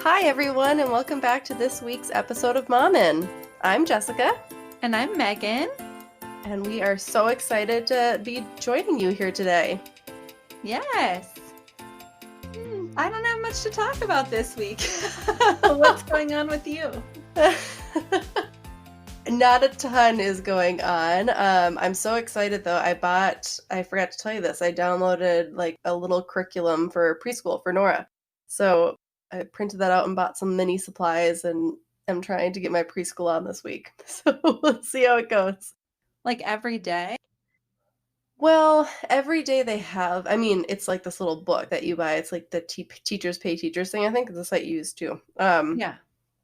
Hi, everyone, and welcome back to this week's episode of Mommin'. I'm Jessica. And I'm Megan. And we are so excited to be joining you here today. Yes. I don't have much to talk about this week. What's going on with you? Not a ton is going on. I'm so excited, though. I forgot to tell you this, I downloaded like a little curriculum for preschool for Nora. So I printed that out and bought some mini supplies, and I'm trying to get my preschool on this week. So let's see how it goes. Like every day? Well, every day they have, it's like this little book that you buy. It's like the Teachers Pay Teachers thing, I think. It's a site you use too. Yeah.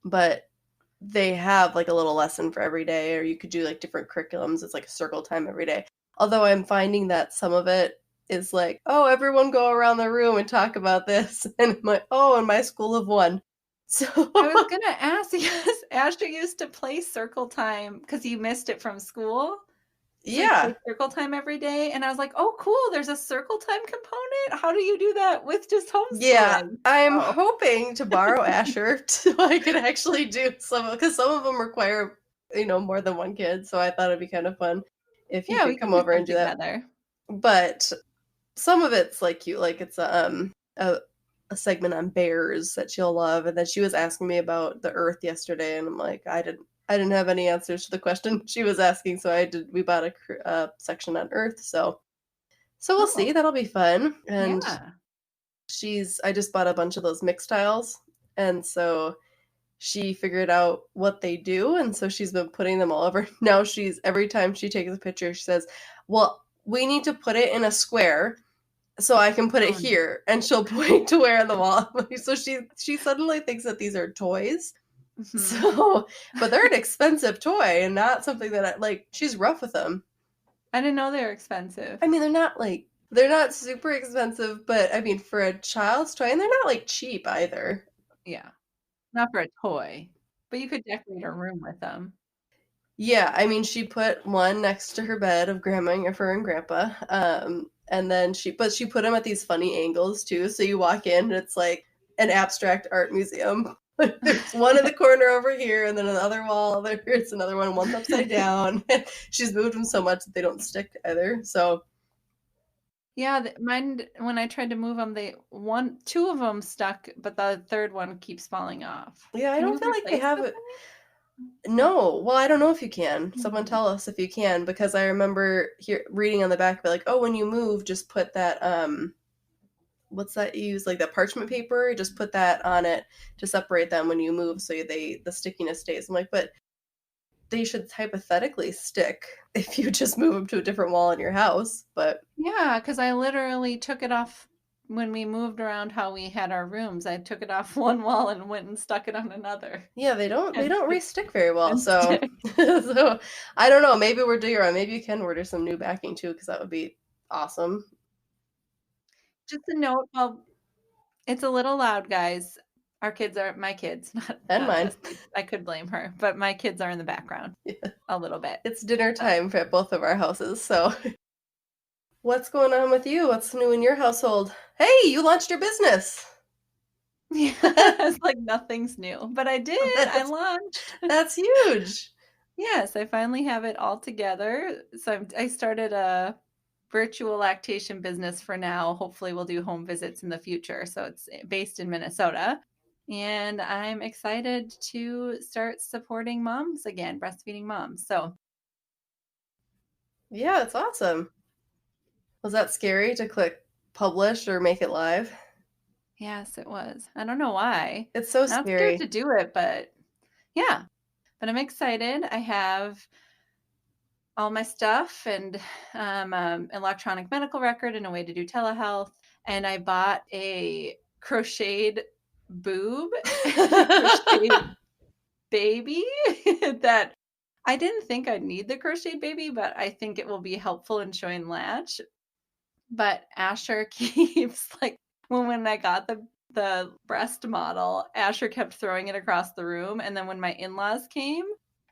But they have like a little lesson for every day, or you could do like different curriculums. It's like a circle time every day. Although I'm finding that some of it is like, oh, everyone go around the room and talk about this. And I'm like, oh, in my school of one. So I was going to ask, because Asher used to play circle time because he missed it from school. So yeah. Circle time every day. And I was like, oh, cool. There's a circle time component. How do you do that with just homeschooling? Yeah, I'm hoping to borrow Asher so I could actually do some, because some of them require, more than one kid. So I thought it'd be kind of fun if he could come over and do that. Together. But some of it's like cute, like it's a segment on bears that she'll love. And then she was asking me about the Earth yesterday, and I'm like, I didn't have any answers to the question she was asking, so we bought a section on Earth. So we'll see. That'll be fun. And yeah. I just bought a bunch of those mix tiles, and so she figured out what they do, and so she's been putting them all over. Now every time she takes a picture, she says, well, we need to put it in a square so I can put it here, and she'll point to where on the wall. So she suddenly thinks that these are toys. Mm-hmm. So, but they're an expensive toy and not something that she's rough with them. I didn't know they were expensive. I mean, they're not super expensive, but I mean, for a child's toy, and they're not cheap either. Yeah. Not for a toy, but you could decorate a room with them. Yeah, I mean, she put one next to her bed of Grandma and Grandpa, and then she put them at these funny angles too. So you walk in, and it's like an abstract art museum. There's one in the corner over here, and then on the other wall, there's another one. One's upside down. She's moved them so much that they don't stick either. So. Yeah, mine, when I tried to move them, two of them stuck, but the third one keeps falling off. Yeah, I don't feel like they have it. No, well, I don't know if you can. Mm-hmm. Someone tell us if you can, because I remember reading on the back, like, oh, when you move, just put that, what's that you use, like that parchment paper, just put that on it to separate them when you move, so the stickiness stays. I'm like, but they should hypothetically stick if you just move them to a different wall in your house. But yeah, because I literally took it off when we moved around how we had our rooms. I took it off one wall and went and stuck it on another. Yeah, they don't re-stick very well. So so I don't know, maybe we're doing wrong. Maybe you can order some new backing too, because that would be awesome. Just a note, well, it's a little loud, guys. My kids, not mine. I could blame her, but my kids are in the background a little bit. It's dinner time for both of our houses, so. What's going on with you? What's new in your household? Hey, you launched your business. Yeah, it's like nothing's new, but I did. I launched. That's huge. Yes, I finally have it all together. So I started a virtual lactation business for now. Hopefully we'll do home visits in the future. So it's based in Minnesota. And I'm excited to start supporting moms again, breastfeeding moms. So. Yeah, it's awesome. Was that scary to click publish or make it live? Yes, it was. I don't know why. It's so Not scary. scared to do it, but yeah. But I'm excited. I have all my stuff and electronic medical record and a way to do telehealth. And I bought a crocheted boob, crocheted baby that I didn't think I'd need the crocheted baby, but I think it will be helpful in showing latch. But Asher keeps when I got the breast model, Asher kept throwing it across the room. And then when my in-laws came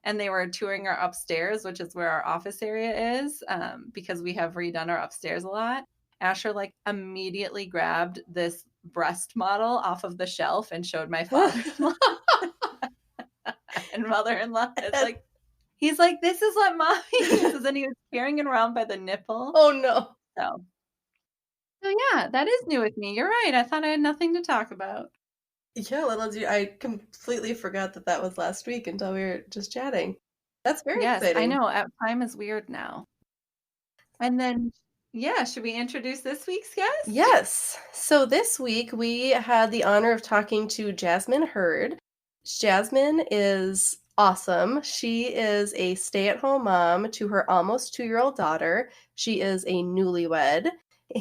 and they were touring our upstairs, which is where our office area is, because we have redone our upstairs a lot, Asher immediately grabbed this breast model off of the shelf and showed my father-in-law and mother-in-law. It's like, he's like, this is what mommy uses. And he was carrying it around by the nipple. Oh no. So yeah, that is new with me. You're right. I thought I had nothing to talk about. Yeah, I completely forgot that was last week until we were just chatting. That's very Yes, I exciting. know. Time is weird now. And then, yeah, should we introduce this week's guest? Yes. So this week we had the honor of talking to Jasmyn Heard. Jasmyn is awesome. She is a stay-at-home mom to her almost 2-year-old daughter. She is a newlywed,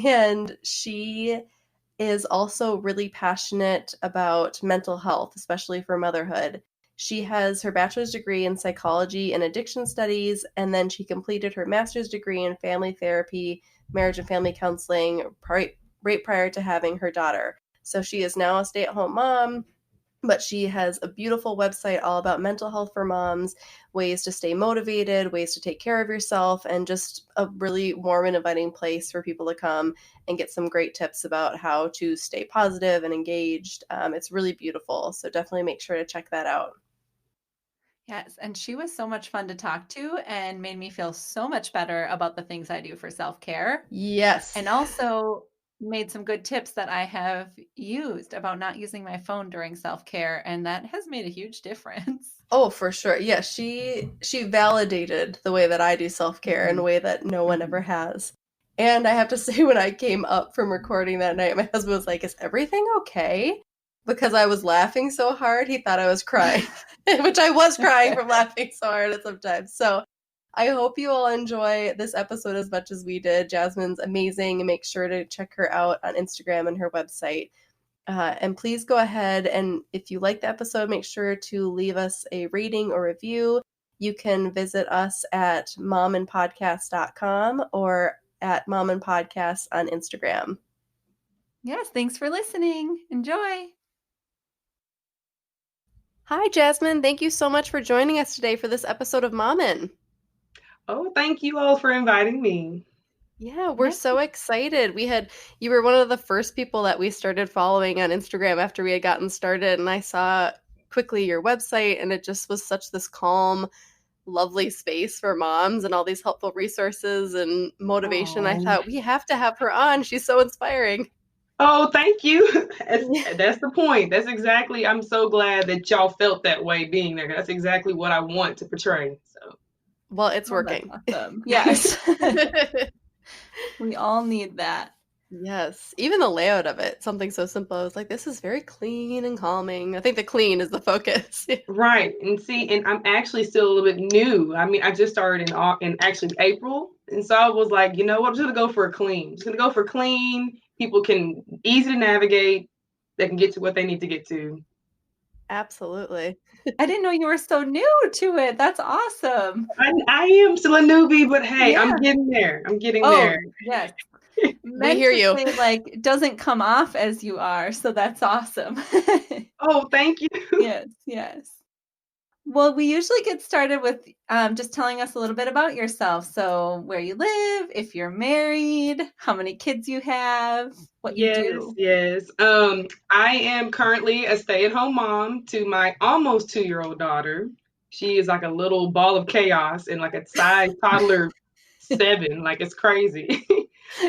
and she is also really passionate about mental health, especially for motherhood. She has her bachelor's degree in psychology and addiction studies, and then she completed her master's degree in family therapy, marriage and family counseling right prior to having her daughter. So she is now a stay-at-home mom, but she has a beautiful website all about mental health for moms, ways to stay motivated, ways to take care of yourself, and just a really warm and inviting place for people to come and get some great tips about how to stay positive and engaged. It's really beautiful. So definitely make sure to check that out. Yes, and she was so much fun to talk to and made me feel so much better about the things I do for self-care. Yes. And also made some good tips that I have used about not using my phone during self-care, and that has made a huge difference. Oh, for sure. Yeah, she validated the way that I do self-care in a way that no one ever has. And I have to say, when I came up from recording that night, my husband was like, "Is everything okay?" Because I was laughing so hard, he thought I was crying, which I was crying from laughing so hard sometimes. So I hope you all enjoy this episode as much as we did. Jasmyn's amazing, and make sure to check her out on Instagram and her website. And please go ahead and if you like the episode, make sure to leave us a rating or review. You can visit us at momandpodcast.com or at momandpodcast on Instagram. Yes, thanks for listening. Enjoy. Hi, Jasmyn. Thank you so much for joining us today for this episode of Mommin'. Oh, thank you all for inviting me. Yeah, we're so excited. You were one of the first people that we started following on Instagram after we had gotten started, and I saw quickly your website, and it just was such this calm, lovely space for moms and all these helpful resources and motivation. I thought we have to have her on. She's so inspiring. Oh, thank you. That's the point. I'm so glad that y'all felt that way being there. That's exactly what I want to portray. So, well, it's working. That's awesome. Yes. We all need that. Yes. Even the layout of it, something so simple. I was like, this is very clean and calming. I think the clean is the focus. right. And I'm actually still a little bit new. I mean, I just started in actually April. And so I was like, you know what? I'm just going to go for a clean. Just going to go for clean. People can easy to navigate. They can get to what they need to get to. Absolutely. I didn't know you were so new to it. That's awesome. I am still a newbie, but hey, yeah. I'm getting there. There. Yes. We hear you. Say, like, it doesn't come off as you are, so that's awesome. Oh, thank you. Yes. Well, we usually get started with just telling us a little bit about yourself. So where you live, if you're married, how many kids you have, what you do. Yes. I am currently a stay-at-home mom to my almost 2-year-old daughter. She is like a little ball of chaos and like a size toddler 7. Like, it's crazy.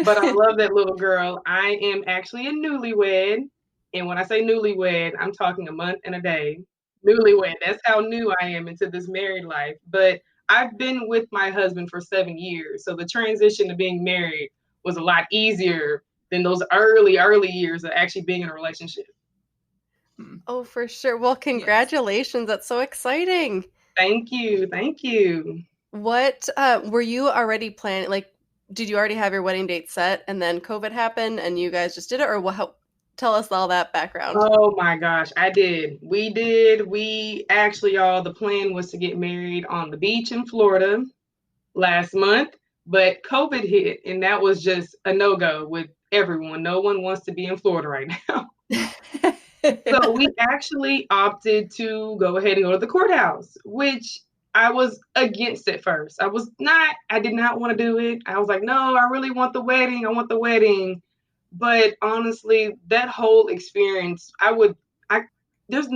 But I love that little girl. I am actually a newlywed. And when I say newlywed, I'm talking a month and a day. Newlywed. That's how new I am into this married life. But I've been with my husband for 7 years. So the transition to being married was a lot easier than those early years of actually being in a relationship. Oh, for sure. Well, congratulations. Yes. That's so exciting. Thank you. What were you already planning? Like, did you already have your wedding date set and then COVID happened and you guys just did it? Or tell us all that background. Oh my gosh, I did. We did. We actually, y'all, the plan was to get married on the beach in Florida last month, but COVID hit and that was just a no-go with everyone. No one wants to be in Florida right now. So we actually opted to go ahead and go to the courthouse, which I was against at first. I did not want to do it. I was like, no, I really want the wedding. But honestly, that whole experience, I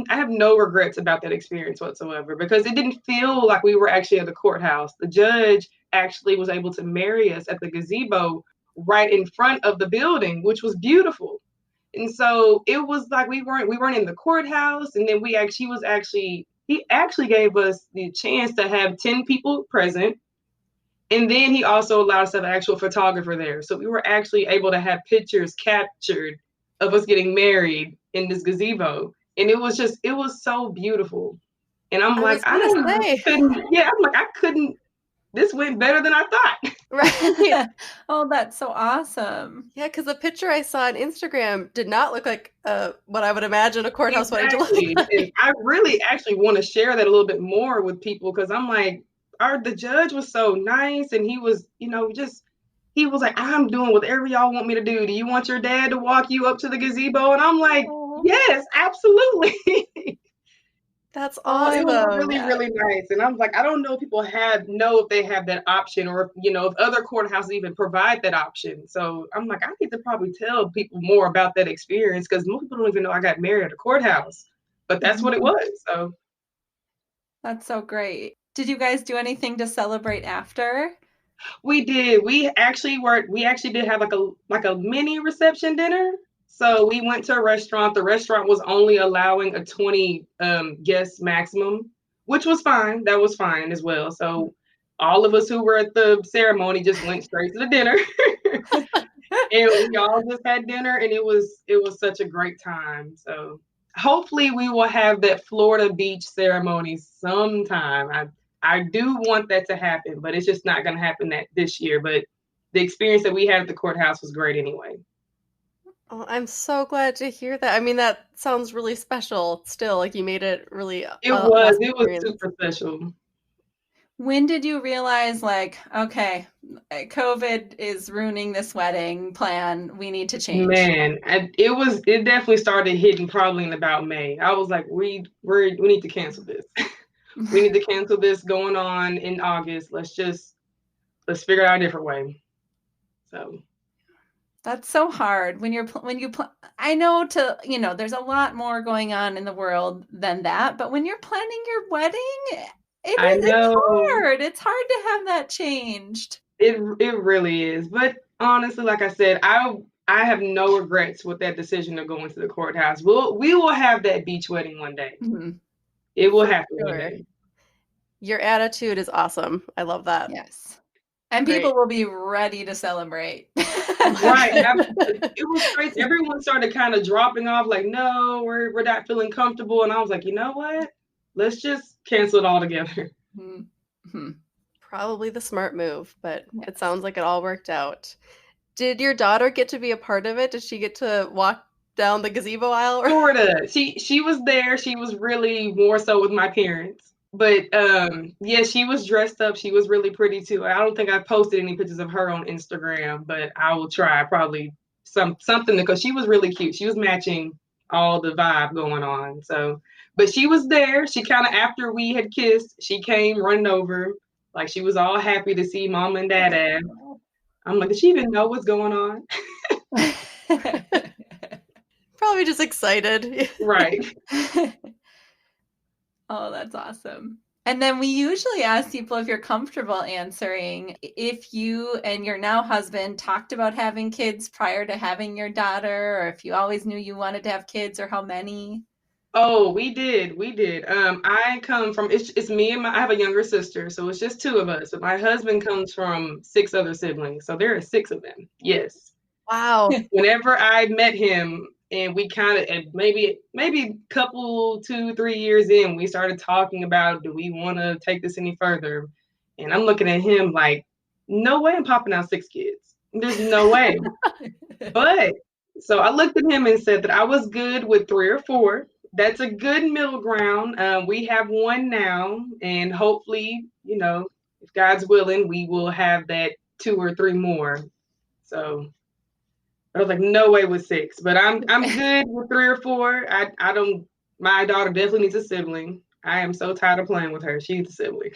have no regrets about that experience whatsoever, because it didn't feel like we were actually at the courthouse. The judge actually was able to marry us at the gazebo right in front of the building, which was beautiful. And so it was like we weren't in the courthouse, and then he actually gave us the chance to have 10 people present. And then he also allowed us to have an actual photographer there. So we were actually able to have pictures captured of us getting married in this gazebo. And it was so beautiful. And I'm I like, was gonna say. I couldn't, this went better than I thought. Right. Oh, that's so awesome. Yeah, because the picture I saw on Instagram did not look like what I would imagine a courthouse wedding to Exactly. look And like. I really actually want to share that a little bit more with people, because I'm like, the judge was so nice, and he was, he was like, I'm doing whatever y'all want me to do. Do you want your dad to walk you up to the gazebo? And I'm like, Oh, yes, absolutely. That's Oh, it was awesome. really, yeah. really nice. And I'm like, I don't know if people if they have that option, or if other courthouses even provide that option. So I'm like, I need to probably tell people more about that experience, because most people don't even know I got married at a courthouse. But that's what it was. So That's so great. Did you guys do anything to celebrate after? we did. We actually did have like a mini reception dinner. So we went to a restaurant. The restaurant was only allowing a 20 guest maximum, which was fine. That was fine as well. So all of us who were at the ceremony just went straight to the dinner. And we all just had dinner, and it was such a great time. So hopefully we will have that Florida beach ceremony sometime. I do want that to happen, but it's just not going to happen this year. But the experience that we had at the courthouse was great anyway. Oh, I'm so glad to hear that. I mean, that sounds really special still. Like you made it really awesome It was experience. super special. When did you realize, like, okay, COVID is ruining this wedding plan. We need to change. Man, it definitely started hitting probably in about May. I was like, we need to cancel this. We need to cancel this going on in August. Let's figure it out a different way. So That's so hard when I know there's a lot more going on in the world than that, but when you're planning your wedding, it's hard. It's hard to have that changed. It really is. But honestly, like I said, I have no regrets with that decision of going to the courthouse. We will have that beach wedding one day. Mm-hmm. It will happen one Sure. day. Your attitude is awesome. I love that. Yes. And Great. people will be ready to celebrate. Right. It was crazy. Everyone started kind of dropping off, like, no, we're not feeling comfortable. And I was like, you know what? Let's just cancel it all together. Mm-hmm. Probably the smart move, but it sounds like it all worked out. Did your daughter get to be a part of it? Did she get to walk down the gazebo aisle? Sort of. She was there. She was really more so with my parents. But yeah, she was dressed up. She was really pretty too. I don't think I posted any pictures of her on Instagram, but I will try probably something, because she was really cute. She was matching all the vibe going on. So, but she was there. She kind of, after we had kissed, she came running over, like she was all happy to see mom and dad. I'm like, does she even know what's going on? Probably just excited. Right. Oh, that's awesome. And then we usually ask people if you're comfortable answering if you and your now husband talked about having kids prior to having your daughter, or if you always knew you wanted to have kids, or how many. Oh, we did. I come from, it's me and I have a younger sister, so it's just two of us. But my husband comes from 6 other siblings, so there are 6 of them. Yes. Wow. Whenever I met him, and we kind of, maybe a couple, 2-3 years in, we started talking about, do we want to take this any further? And I'm looking at him like, no way I'm popping out 6 kids. There's no way. But so I looked at him and said that I was good with 3 or 4. That's a good middle ground. We have 1 now, and hopefully, if God's willing, we will have that 2 or 3 more. So I was like, no way with 6, but I'm good with 3 or 4. I don't. My daughter definitely needs a sibling. I am so tired of playing with her. She needs a sibling.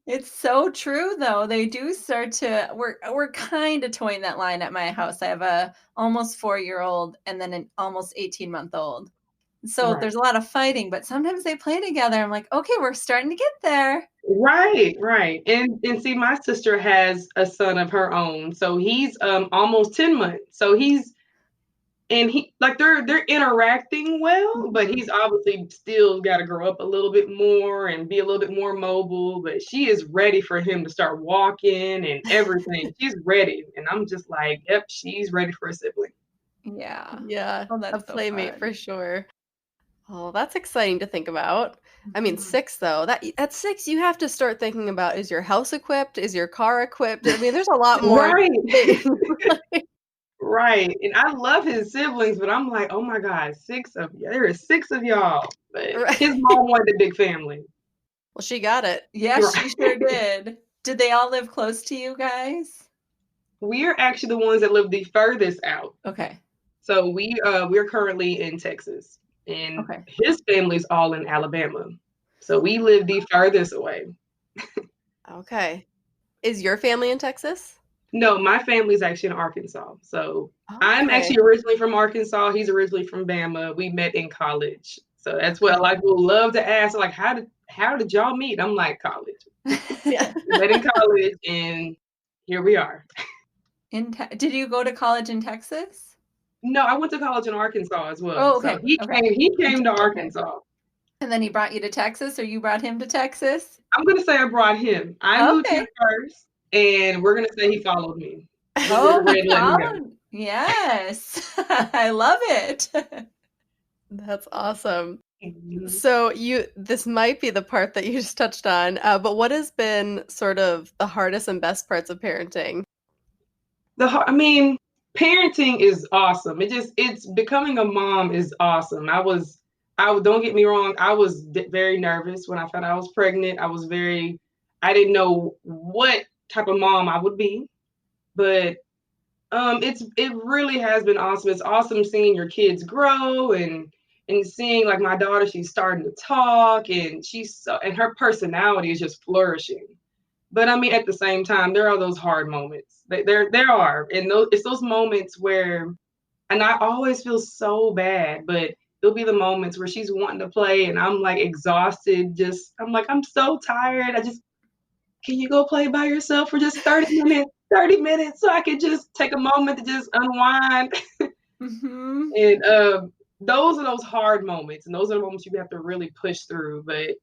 It's so true though. They do start to we're kind of toying that line at my house. I have a almost 4-year-old and then an almost 18-month-old. So Right. there's a lot of fighting, but sometimes they play together. I'm like, okay, we're starting to get there. Right, right. And see, my sister has a son of her own. So he's almost 10 months. So he like they're interacting well, but Mhm. he's obviously still got to grow up a little bit more and be a little bit more mobile. But she is ready for him to start walking and everything. She's ready, and I'm just like, yep, she's ready for a sibling. Yeah. Yeah, Oh, a that's so playmate for fun. sure. Oh, that's exciting to think about. I mean, Mhm. 6 though. That at 6 you have to start thinking about, is your house equipped? Is your car equipped? I mean, there's a lot more Right, things. right. And I love his siblings, but I'm like, oh my God, 6 of you. There are 6 of y'all. But his Right. mom wanted a big family. Well, she got it. Yeah, she Right. sure did. Did they all live close to you guys? We're actually the ones that live the furthest out. Okay. So we're currently in Texas, and Okay. his family's all in Alabama. So we live the furthest away. Okay. Is your family in Texas? No, my family's actually in Arkansas. So I'm Okay. actually originally from Arkansas. He's originally from Bama. We met in college. So that's what a Okay. lot of people love to ask, like, how did y'all meet? I'm like, college. Yeah. We met in college, and here we are. Did you go to college in Texas? No, I went to college in Arkansas as well. Oh, So okay. he Okay. came he came to Okay. Arkansas. And then he brought you to Texas, or you brought him to Texas? I'm gonna say I brought him. I moved here Okay. first, and we're gonna say he followed me. We were Oh, he ready to let him go. followed. Yes. I love it. That's awesome. Mhm. So this might be the part that you just touched on, but what has been sort of the hardest and best parts of parenting? I mean, parenting is awesome. It's becoming a mom is awesome. Don't get me wrong. I was very nervous when I found out I was pregnant. I didn't know what type of mom I would be, but it really has been awesome. It's awesome seeing your kids grow and seeing like my daughter, she's starting to talk and and her personality is just flourishing. But I mean, at the same time, there are those hard moments. There are, and it's those moments where, and I always feel so bad, but there'll be the moments where she's wanting to play, and I'm like exhausted. I'm like, I'm so tired. Can you go play by yourself for just 30 minutes? 30 minutes, so I could just take a moment to just unwind. Mhm. And those are those hard moments, and those are the moments you have to really push through. But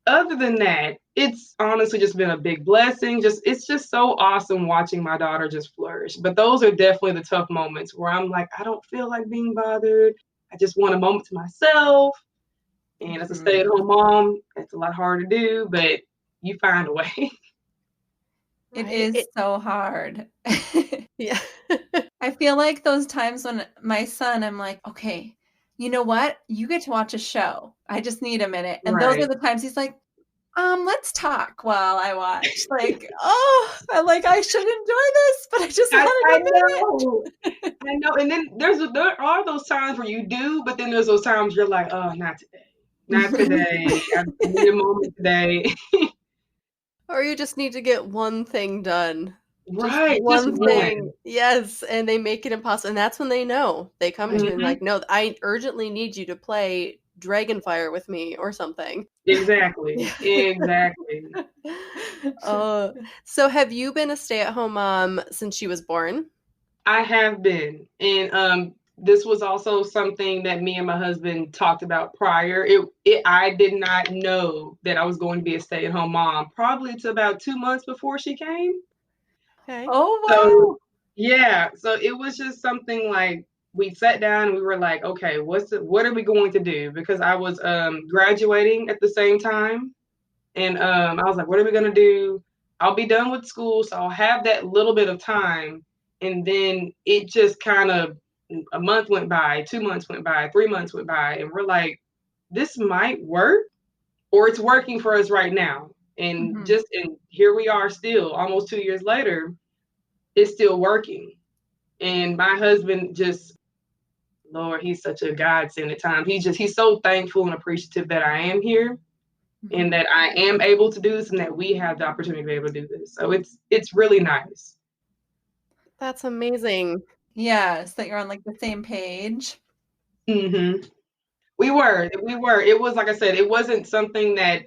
other than that, it's honestly just been a big blessing. It's just so awesome watching my daughter just flourish. But those are definitely the tough moments where I'm like, I don't feel like being bothered. I just want a moment to myself. And as a Mhm. stay-at-home mom, it's a lot harder to do, but you find a way. It Right. is so hard. Yeah. I feel like those times when my son, I'm like, okay, you know what? You get to watch a show. I just need a minute. And those are Right. the times he's like, let's talk while I watch. Like, oh, I'm like, I should enjoy this, but I just I wanted know. a minute. I know. And then there are those times where you do, but then there's those times you're like, oh, not today. Not today. I need a moment today. Or you just need to get one thing done. Just Right. Just one thing. one. Yes, and they make it impossible. And that's when they know. They come to you and Mhm. like, "No, I urgently need you to play Dragonfire with me or something." Exactly. Yeah. Exactly. Uh, so have you been a stay-at-home mom since she was born? I have been. And this was also something that me and my husband talked about prior. I did not know that I was going to be a stay-at-home mom probably to about 2 months before she came. Okay. So Oh, yeah, so it was just something like we sat down and we were like, okay, what are we going to do? Because I was graduating at the same time, and I was like, what are we gonna do? I'll be done with school, so I'll have that little bit of time, and then it just kind of a month went by, 2 months went by, 3 months went by, and we're like, this might work, or it's working for us right now, wow. and here we are still almost 2 years later, it's still working. And my husband just, Lord, he's such a godsend at times. He's so thankful and appreciative that I am here. and that I am able to do this, and that we have the opportunity to be able to do this. So it's really nice. That's amazing. Yes, that you're on like the same page. Mm-hmm. We were. It was, like I said, it wasn't something that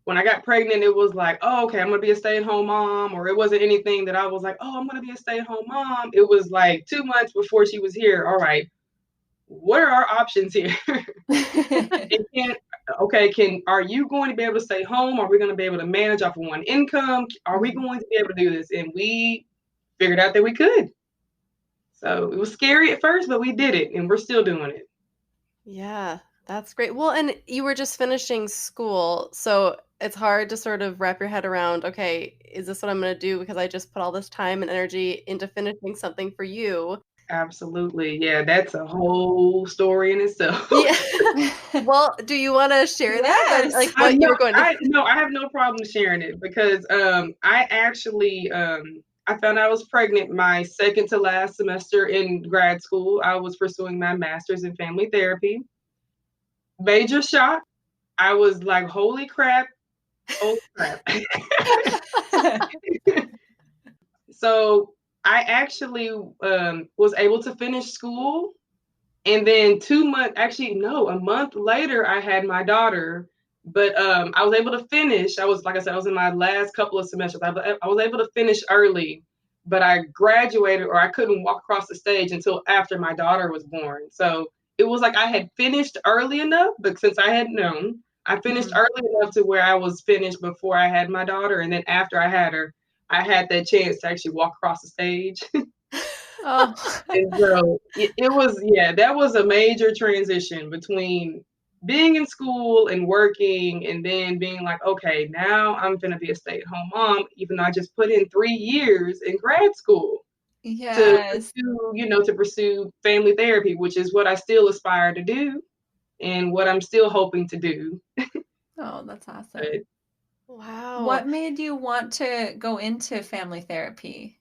when I got pregnant, it was like, oh, okay, I'm going to be a stay-at-home mom. Or it wasn't anything that I was like, oh, I'm going to be a stay-at-home mom. It was like 2 months before she was here. All right, what are our options here? Are you going to be able to stay home? Are we going to be able to manage off of one income? Are we going to be able to do this? And we figured out that we could. So it was scary at first, but we did it, and we're still doing it. Yeah, that's great. Well, and you were just finishing school, so it's hard to sort of wrap your head around, okay, is this what I'm going to do because I just put all this time and energy into finishing something for you? Absolutely. Yeah, that's a whole story in itself. Yeah. Well, do you want to share that? Yes. Like what you were going to I have no problem sharing it because I actually I found out I was pregnant my second to last semester in grad school. I was pursuing my master's in family therapy. Major shock. I was like, holy crap. Oh crap. So I actually was able to finish school. And then a month later, I had my daughter. But I was able to finish. I was in my last couple of semesters. I was able to finish early, but I graduated, or I couldn't walk across the stage until after my daughter was born. So it was like I had finished early enough, but since I had known, I finished early enough to where I was finished before I had my daughter. And then after I had her, I had that chance to actually walk across the stage. Oh. And so it was, that was a major transition between being in school and working, and then being like, okay, now I'm going to be a stay-at-home mom, even though I just put in 3 years in grad school Yes. to pursue family therapy, which is what I still aspire to do and what I'm still hoping to do. Oh, that's awesome. But, Wow. What made you want to go into family therapy?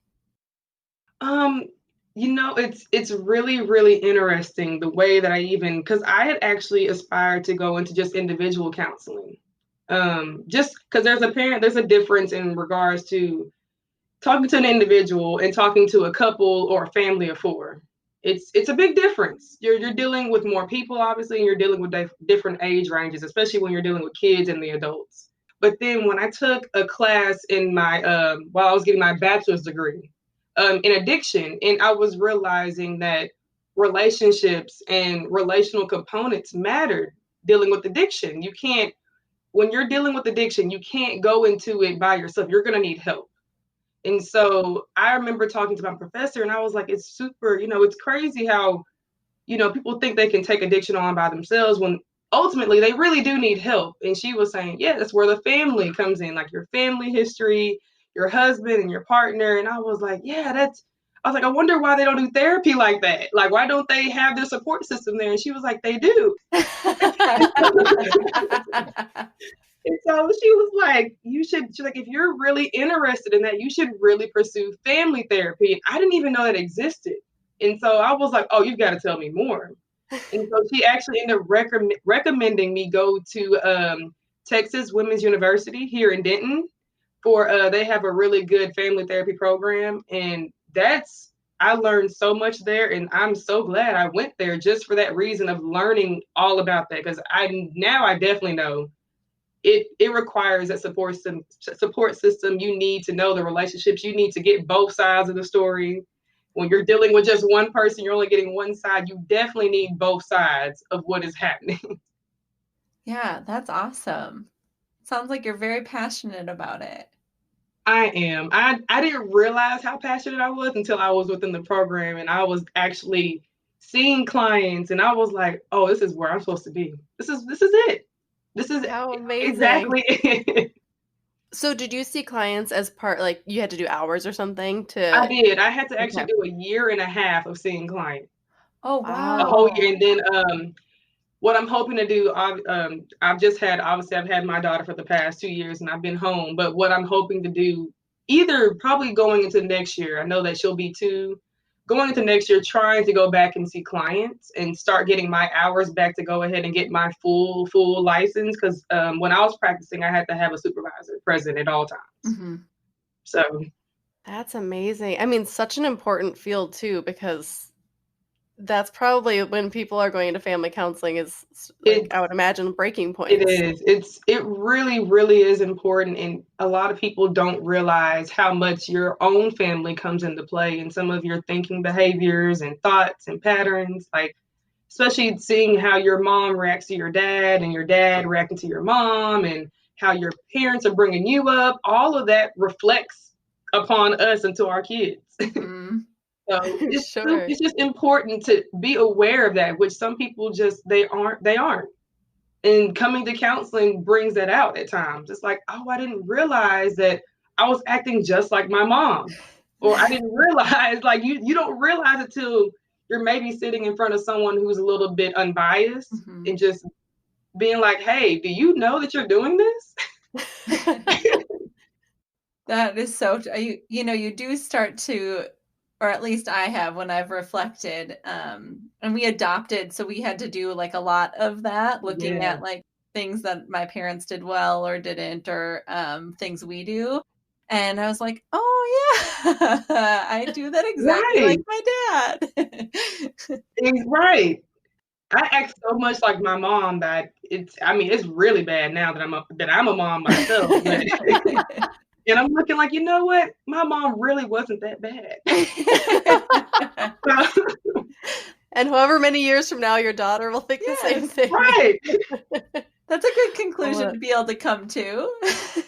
it's really, really interesting the way that because I had actually aspired to go into just individual counseling. Just because there's a difference in regards to talking to an individual and talking to a couple or a family of 4. It's a big difference. You're dealing with more people, obviously, and you're dealing with different age ranges, especially when you're dealing with kids and the adults. But then when I took a class in my while I was getting my bachelor's degree in addiction, and I was realizing that relationships and relational components mattered dealing with addiction. When you're dealing with addiction, you can't go into it by yourself. You're going to need help. And so I remember talking to my professor, and I was like, it's super, it's crazy how, people think they can take addiction on by themselves when ultimately they really do need help. And she was saying, yeah, that's where the family comes in, like your family history, your husband and your partner. And I was like, I wonder why they don't do therapy like that. Like, why don't they have their support system there? And she was like, they do. And so she was like, she's like, if you're really interested in that, you should really pursue family therapy. And I didn't even know that existed. And so I was like, oh, you've got to tell me more. And so she actually ended up recommending me go to Texas Women's University here in Denton they have a really good family therapy program. And I learned so much there. And I'm so glad I went there just for that reason of learning all about that. Because I definitely know it requires that support system. You need to know the relationships. You need to get both sides of the story. When you're dealing with just one person, you're only getting one side. You definitely need both sides of what is happening. Yeah, that's awesome. Sounds like you're very passionate about it. I am. I didn't realize how passionate I was until I was within the program, and I was actually seeing clients, and I was like, oh, this is where I'm supposed to be. This is it. This is how amazing. Exactly it. So did you see clients as like you had to do hours or something to? I did. I had to actually do a year and a half of seeing clients. Oh, wow. A whole year. And then what I'm hoping to do, I've had my daughter for the past 2 years and I've been home, but what I'm hoping to do, either probably going into next year, I know that she'll be 2, going into next year, trying to go back and see clients and start getting my hours back to go ahead and get my full license. Because when I was practicing, I had to have a supervisor present at all times. Mm-hmm. So That's amazing. I mean, such an important field too, because that's probably when people are going into family counseling is like, I would imagine, breaking points. it is. It really, really is important. And a lot of people don't realize how much your own family comes into play in some of your thinking behaviors and thoughts and patterns. Like, especially seeing how your mom reacts to your dad and your dad reacting to your mom and how your parents are bringing you up. All of that reflects upon us and to our kids. Mm-hmm. So it's just important to be aware of that, which some people just, they aren't. And coming to counseling brings that out at times. It's like, oh, I didn't realize that I was acting just like my mom. Or I didn't realize, like, you don't realize it till you're maybe sitting in front of someone who's a little bit unbiased and just being like, hey, do you know that you're doing this? That is so, you do start to, or at least I have when I've reflected, and we adopted, so we had to do like a lot of that, looking at like things that my parents did well or didn't, or things we do. And I was like, oh yeah, I do that exactly like my dad. Right. I act so much like my mom that it's really bad now that I'm a mom myself. And I'm looking like, you know what? My mom really wasn't that bad. And however many years from now, your daughter will think the same thing. Right. That's a good conclusion to be able to come to.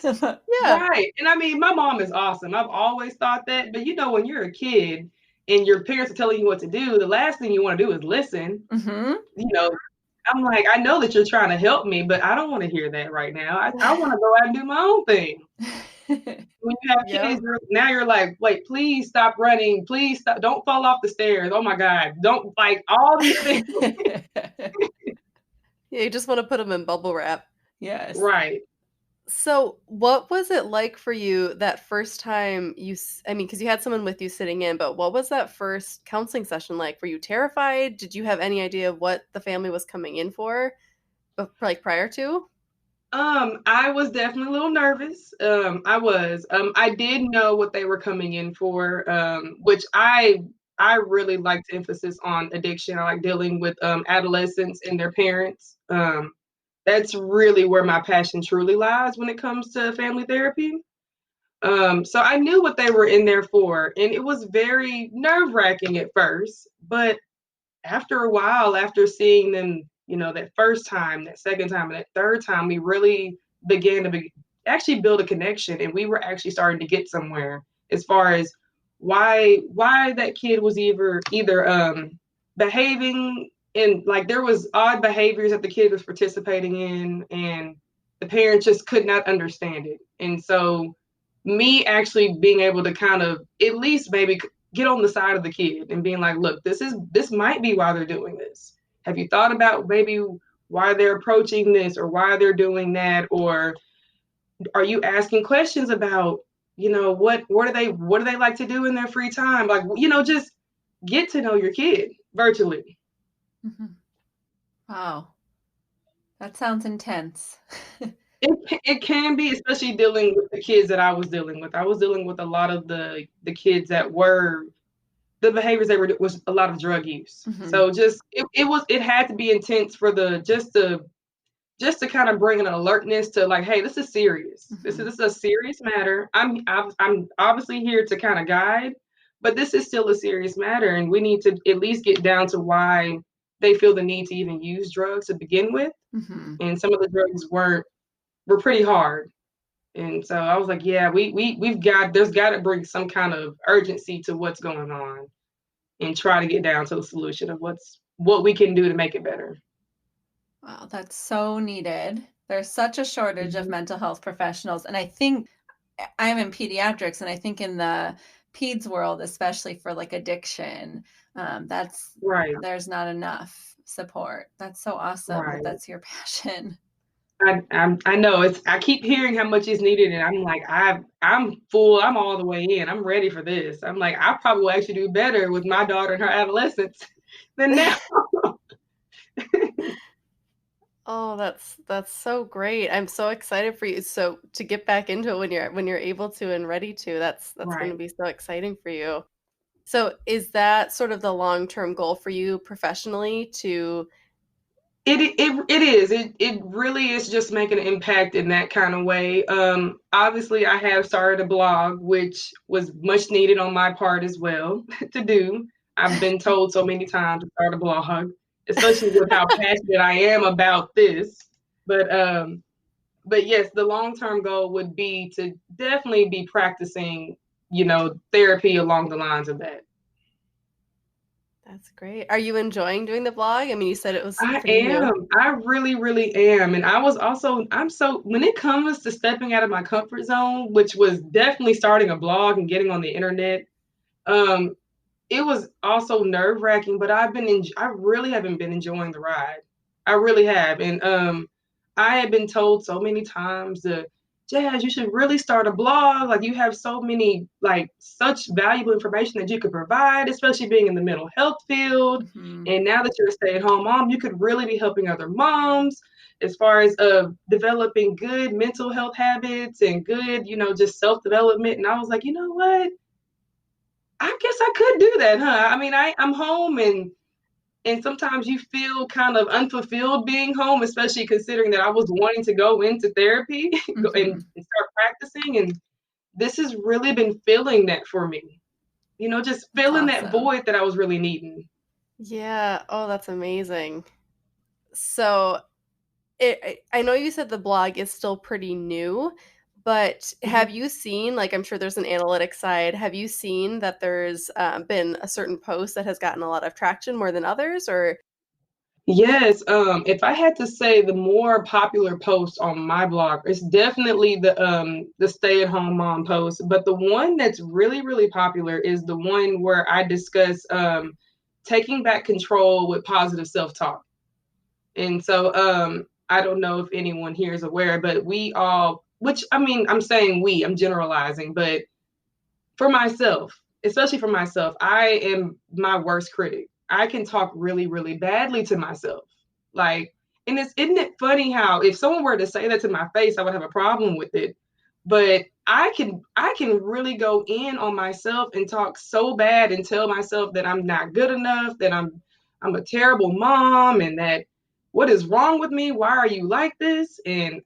Right. And I mean, my mom is awesome. I've always thought that. But when you're a kid and your parents are telling you what to do, the last thing you want to do is listen. Mm-hmm. I'm like, I know that you're trying to help me, but I don't want to hear that right now. I want to go out and do my own thing. When you have kids, now you're like, wait, please stop running. Please stop. Don't fall off the stairs. Oh my God. Don't, like, all these things. You just want to put them in bubble wrap. Yes. Right. So what was it like for you that first time because you had someone with you sitting in, but what was that first counseling session like? Were you terrified? Did you have any idea of what the family was coming in for, like prior to? I was definitely a little nervous. I did know what they were coming in for, which I really liked emphasis on addiction. I like dealing with adolescents and their parents. That's really where my passion truly lies when it comes to family therapy. So I knew what they were in there for, and it was very nerve-wracking at first, but after a while, after seeing them, that first time, that second time, and that third time, we really began to actually build a connection, and we were actually starting to get somewhere as far as why that kid was either behaving in, like, there was odd behaviors that the kid was participating in, and the parents just could not understand it. And so me actually being able to kind of at least maybe get on the side of the kid and being like, look, this might be why they're doing this. Have you thought about maybe why they're approaching this or why they're doing that? Or are you asking questions about, what do they like to do in their free time? Like, just get to know your kid virtually. Mm-hmm. Wow. That sounds intense. It can be, especially dealing with the kids that I was dealing with. I was dealing with a lot of the kids that were, the behaviors they were, was a lot of drug use. Mm-hmm. So just it had to be intense for just to kind of bring an alertness to, like, hey, this is serious. Mm-hmm. This is a serious matter. I'm obviously here to kind of guide, but this is still a serious matter, and we need to at least get down to why they feel the need to even use drugs to begin with. Mm-hmm. And some of the drugs were pretty hard. And so I was like, yeah, there's got to bring some kind of urgency to what's going on and try to get down to the solution of what we can do to make it better. Wow, that's so needed. There's such a shortage of mental health professionals. And I think I'm in pediatrics, and I think in the peds world, especially for like addiction, that's right. There's not enough support. That's so awesome. Right. That's your passion. I know I keep hearing how much is needed, and I'm like, I'm full. I'm all the way in. I'm ready for this. I'm like, I probably will actually do better with my daughter in her adolescence than now. Oh, that's so great. I'm so excited for you. So to get back into it when you're able to and ready to, that's going to Right. be so exciting for you. So is that sort of the long-term goal for you professionally to It is. It really is just making an impact in that kind of way. Obviously, I have started a blog, which was much needed on my part as well to do. I've been told so many times to start a blog, especially with how passionate I am about this. But but yes, the long term goal would be to definitely be practicing, therapy along the lines of that. That's great. Are you enjoying doing the blog? I mean, you said it was I pretty new. am. I really, really am. And I'm so, when it comes to stepping out of my comfort zone, which was definitely starting a blog and getting on the internet, um, it was also nerve wracking, but I really haven't been enjoying the ride. I really have. And I had been told so many times that, Jazz, you should really start a blog. Like you have so many, like such valuable information that you could provide, especially being in the mental health field. Mhm. And now that you're a stay-at-home mom, you could really be helping other moms as far as developing good mental health habits and good, just self-development. And I was like, you know what? I guess I could do that, huh? I mean, I'm home and sometimes you feel kind of unfulfilled being home, especially considering that I was wanting to go into therapy Mhm. and start practicing. And this has really been filling that for me, just That's filling that awesome. void that I was really needing. Yeah. Oh, that's amazing. So I know you said the blog is still pretty new, but have Mhm. you seen, like, I'm sure there's an analytic side. Have you seen that there's been a certain post that has gotten a lot of traction more than others, or Yes, if I had to say the more popular post on my blog, it's definitely the stay-at-home mom post. But the one that's really, really popular is the one where I discuss taking back control with positive self-talk. And so I don't know if anyone here is aware, but we all, which I mean, I'm saying I'm generalizing, but for myself, especially for myself, I am my worst critic. I can talk really, really badly to myself. Like, and isn't it funny how if someone were to say that to my face, I would have a problem with it. But I can really go in on myself and talk so bad and tell myself that I'm not good enough, that I'm a terrible mom, and that what is wrong with me? Why are you like this? And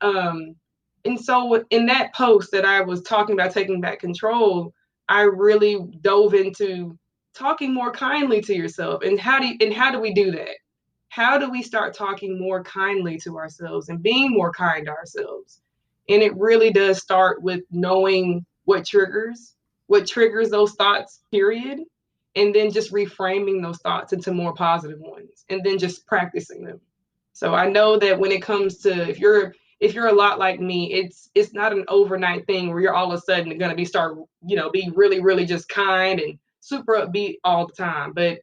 so in that post that I was talking about taking back control, I really dove into talking more kindly to yourself. And how do we do that? How do we start talking more kindly to ourselves and being more kind to ourselves? And it really does start with knowing what triggers those thoughts, period. And then just reframing those thoughts into more positive ones and then just practicing them. So I know that when it comes to if you're a lot like me, it's not an overnight thing where you're all of a sudden going to be really, really just kind and super upbeat all the time. But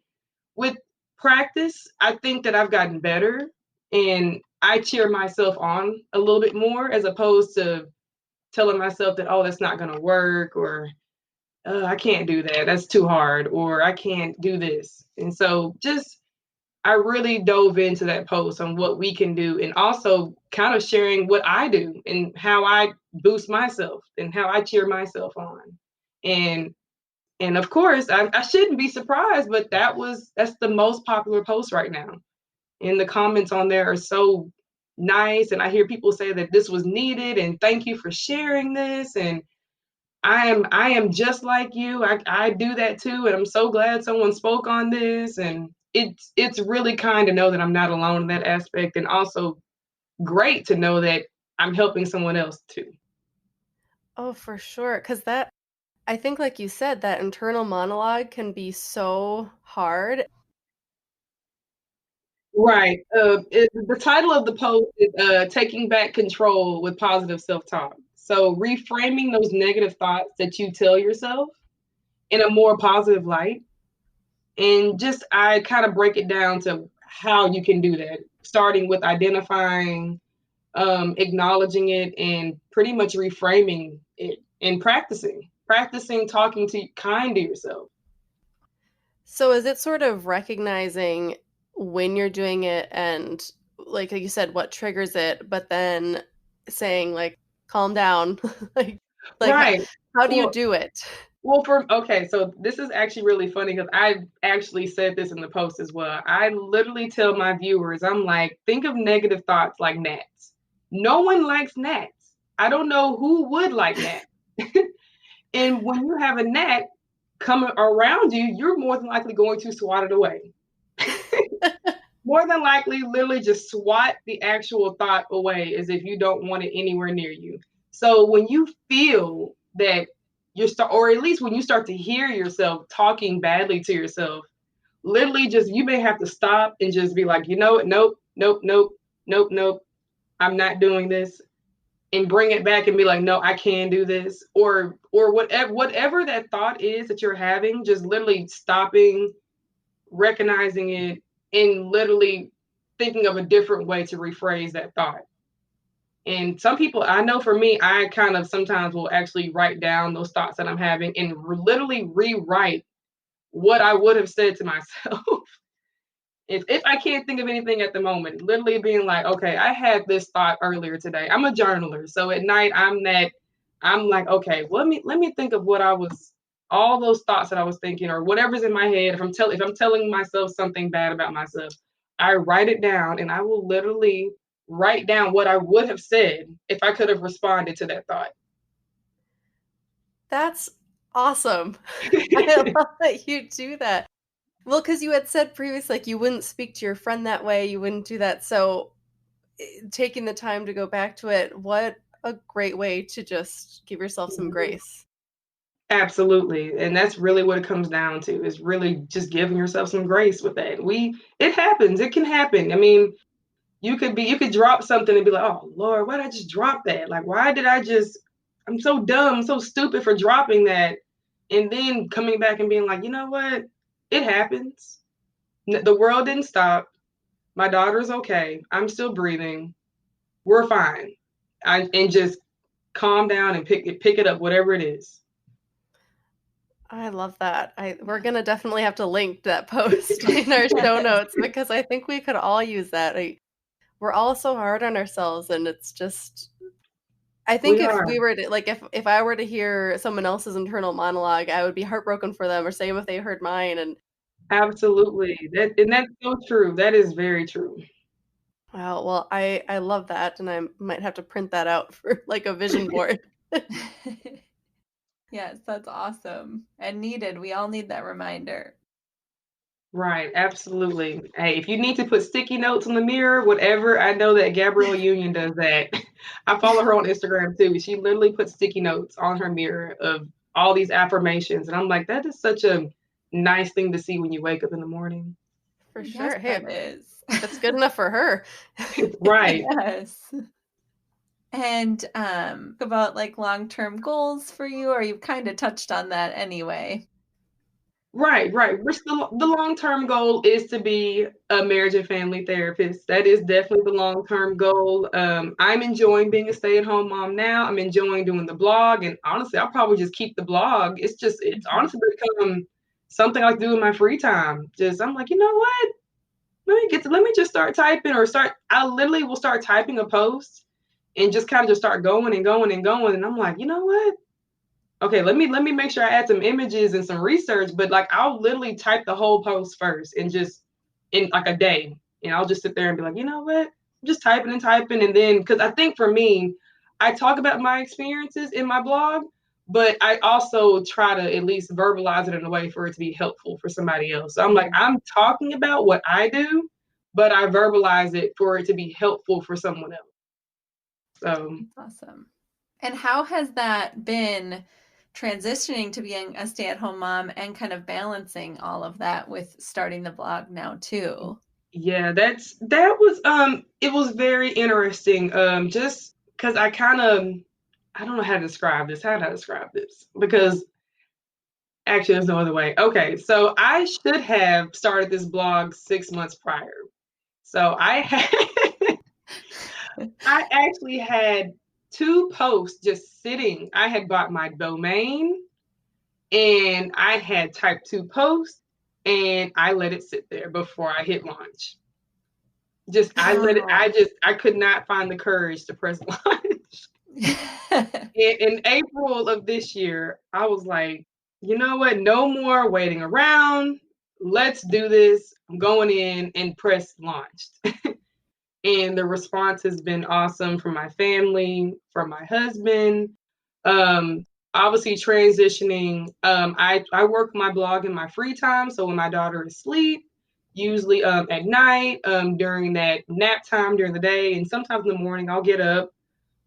with practice, I think that I've gotten better and I cheer myself on a little bit more as opposed to telling myself that, oh, that's not going to work, or I can't do that. That's too hard, or I can't do this. And so I really dove into that post on what we can do and also kind of sharing what I do and how I boost myself and how I cheer myself on. And and of course, I shouldn't be surprised, but that's the most popular post right now. And the comments on there are so nice. And I hear people say that this was needed and thank you for sharing this. And I am just like you. I do that too. And I'm so glad someone spoke on this. And it's really kind to know that I'm not alone in that aspect. And also great to know that I'm helping someone else too. oh, for sure, because that I think, like you said, that internal monologue can be so hard. Right. The title of the post is Taking Back Control with Positive Self Talk. So, reframing those negative thoughts that you tell yourself in a more positive light. And just, I kind of break it down to how you can do that, starting with identifying acknowledging it and pretty much reframing it and practicing talking to kind to yourself. So is it sort of recognizing when you're doing it and like you said, what triggers it, but then saying like, calm down, like Right. how do you Well, do it? Well, okay, so this is actually really funny because I've actually said this in the post as well. I literally tell my viewers, I'm like, think of negative thoughts like gnats. No one likes gnats. I don't know who would like gnats. And when you have a gnat coming around you, you're more than likely going to swat it away. More than likely, literally just swat the actual thought away as if you don't want it anywhere near you. So when you feel that or at least when you start to hear yourself talking badly to yourself, literally just, you may have to stop and just be like, you know what? Nope, nope, nope, nope, nope. I'm not doing this. And bring it back and be like, no, I can do this. Or whatever that thought is that you're having, just literally stopping, recognizing it, and literally thinking of a different way to rephrase that thought. And some people, I know for me, I kind of sometimes will actually write down those thoughts that I'm having and literally rewrite what I would have said to myself. If I can't think of anything at the moment, literally being like, okay, I had this thought earlier today. I'm a journaler. So at night I'm like, okay, well, let me think of all those thoughts that I was thinking or whatever's in my head. If I'm telling myself something bad about myself, I write it down and I will literally write down what I would have said if I could have responded to that thought. That's awesome. I love that you do that. Well, because you had said previously, like you wouldn't speak to your friend that way, you wouldn't do that. So taking the time to go back to it, what a great way to just give yourself some grace. Absolutely. And that's really what it comes down to, is really just giving yourself some grace with that. It happens. It can happen. I mean, you could drop something and be like, oh Lord, why did I just drop that? Like, I'm so dumb, so stupid for dropping that. And then coming back and being like, you know what? It happens. The world didn't stop. My daughter's okay. I'm still breathing. We're fine. And just calm down and pick it up, whatever it is. I love that. We're gonna definitely have to link that post in our show notes because I think we could all use that. We're all so hard on ourselves, and it's just. I think if we were to if I were to hear someone else's internal monologue, I would be heartbroken for them, or same if they heard mine. And absolutely, that's so true. That is very true. Wow. Well, I love that, and I might have to print that out for like a vision board. Yes, that's awesome and needed. We all need that reminder. Right, absolutely. Hey, if you need to put sticky notes on the mirror, whatever, I know that Gabrielle Union does that. I follow her on Instagram too. She literally puts sticky notes on her mirror of all these affirmations. And I'm like, that is such a nice thing to see when you wake up in the morning. For sure. Yes, it is. That's good enough for her. Right. Yes. And about like long-term goals for you, or you've kind of touched on that anyway. Right. The long-term goal is to be a marriage and family therapist. That is definitely the long-term goal. I'm enjoying being a stay-at-home mom now. I'm enjoying doing the blog, and honestly, I'll probably just keep the blog. It's honestly become something I do in my free time. I'm like, you know what? Let me just start typing I literally will start typing a post and just kind of just start going and going and going. And I'm like, you know what? Okay, let me make sure I add some images and some research, but like I'll literally type the whole post first and just in like a day. And I'll just sit there and be like, you know what? I'm just typing and typing. And then, because I think for me, I talk about my experiences in my blog, but I also try to at least verbalize it in a way for it to be helpful for somebody else. So I'm like, I'm talking about what I do, but I verbalize it for it to be helpful for someone else. So awesome. And how has that been transitioning to being a stay-at-home mom and kind of balancing all of that with starting the blog now too? Yeah, that was it was very interesting. Just because I don't know how to describe this. How do I describe this? Because actually there's no other way. Okay, so I should have started this blog 6 months prior. So I I actually had 2 posts just sitting. I had bought my domain and I had typed 2 posts and I let it sit there before I hit launch. Wow. I could not find the courage to press launch. In April of this year, I was like, you know what? No more waiting around. Let's do this. I'm going in and press launched. And the response has been awesome from my family, from my husband. Um, Obviously transitioning. I work my blog in my free time, so when my daughter is asleep, usually at night, during that nap time during the day, and sometimes in the morning, I'll get up.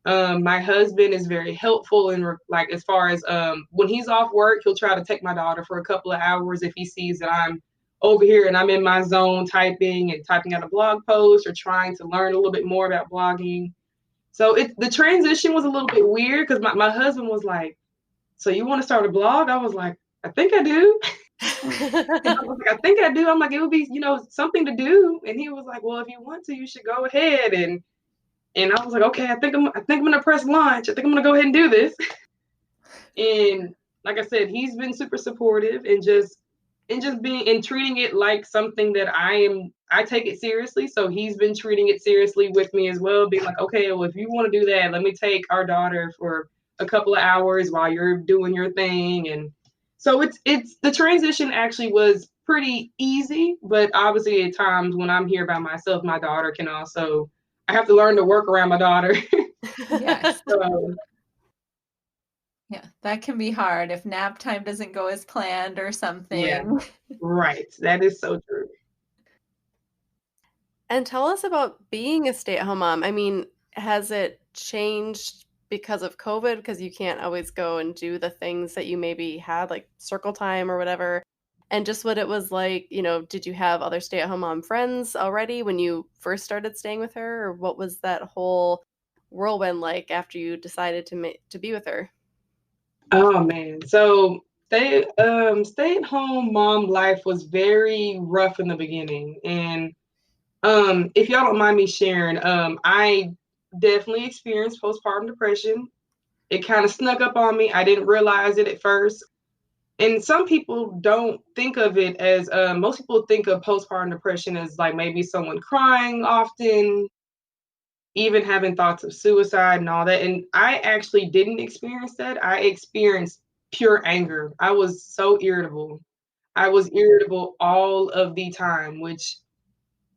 My husband is very helpful in like as far as when he's off work, he'll try to take my daughter for a couple of hours if he sees that I'm over here and I'm in my zone typing out a blog post or trying to learn a little bit more about blogging. So the transition was a little bit weird because my husband was like, "So you want to start a blog?" I was like, "I think I do." I was like, "I think I do." I'm like, "It would be, something to do." And he was like, "Well, if you want to, you should go ahead." And I was like, "Okay, I think I'm gonna press launch. I think I'm gonna go ahead and do this." And like I said, he's been super supportive and just being and treating it like something that I take it seriously. So he's been treating it seriously with me as well, being like, "Okay, well, if you want to do that, let me take our daughter for a couple of hours while you're doing your thing." And so it's the transition actually was pretty easy, but obviously at times when I'm here by myself, my daughter can also I have to learn to work around my daughter. Yes. So Yeah, that can be hard if nap time doesn't go as planned or yeah, something. right. That is so true. And tell us about being a stay-at-home mom. I mean, has it changed because of COVID? Because you can't always go and do the things that you maybe had, like circle time or whatever. And just what it was like, did you have other stay-at-home mom friends already when you first started staying with her? Or what was that whole whirlwind like after you decided to be with her? Oh man. So stay at home mom life was very rough in the beginning. And if y'all don't mind me sharing, I definitely experienced postpartum depression. It kind of snuck up on me. I didn't realize it at first. And some people don't think of it as most people think of postpartum depression as like maybe someone crying often, even having thoughts of suicide and all that. And I actually didn't experience that. I experienced pure anger. I was so irritable. I was irritable all of the time, which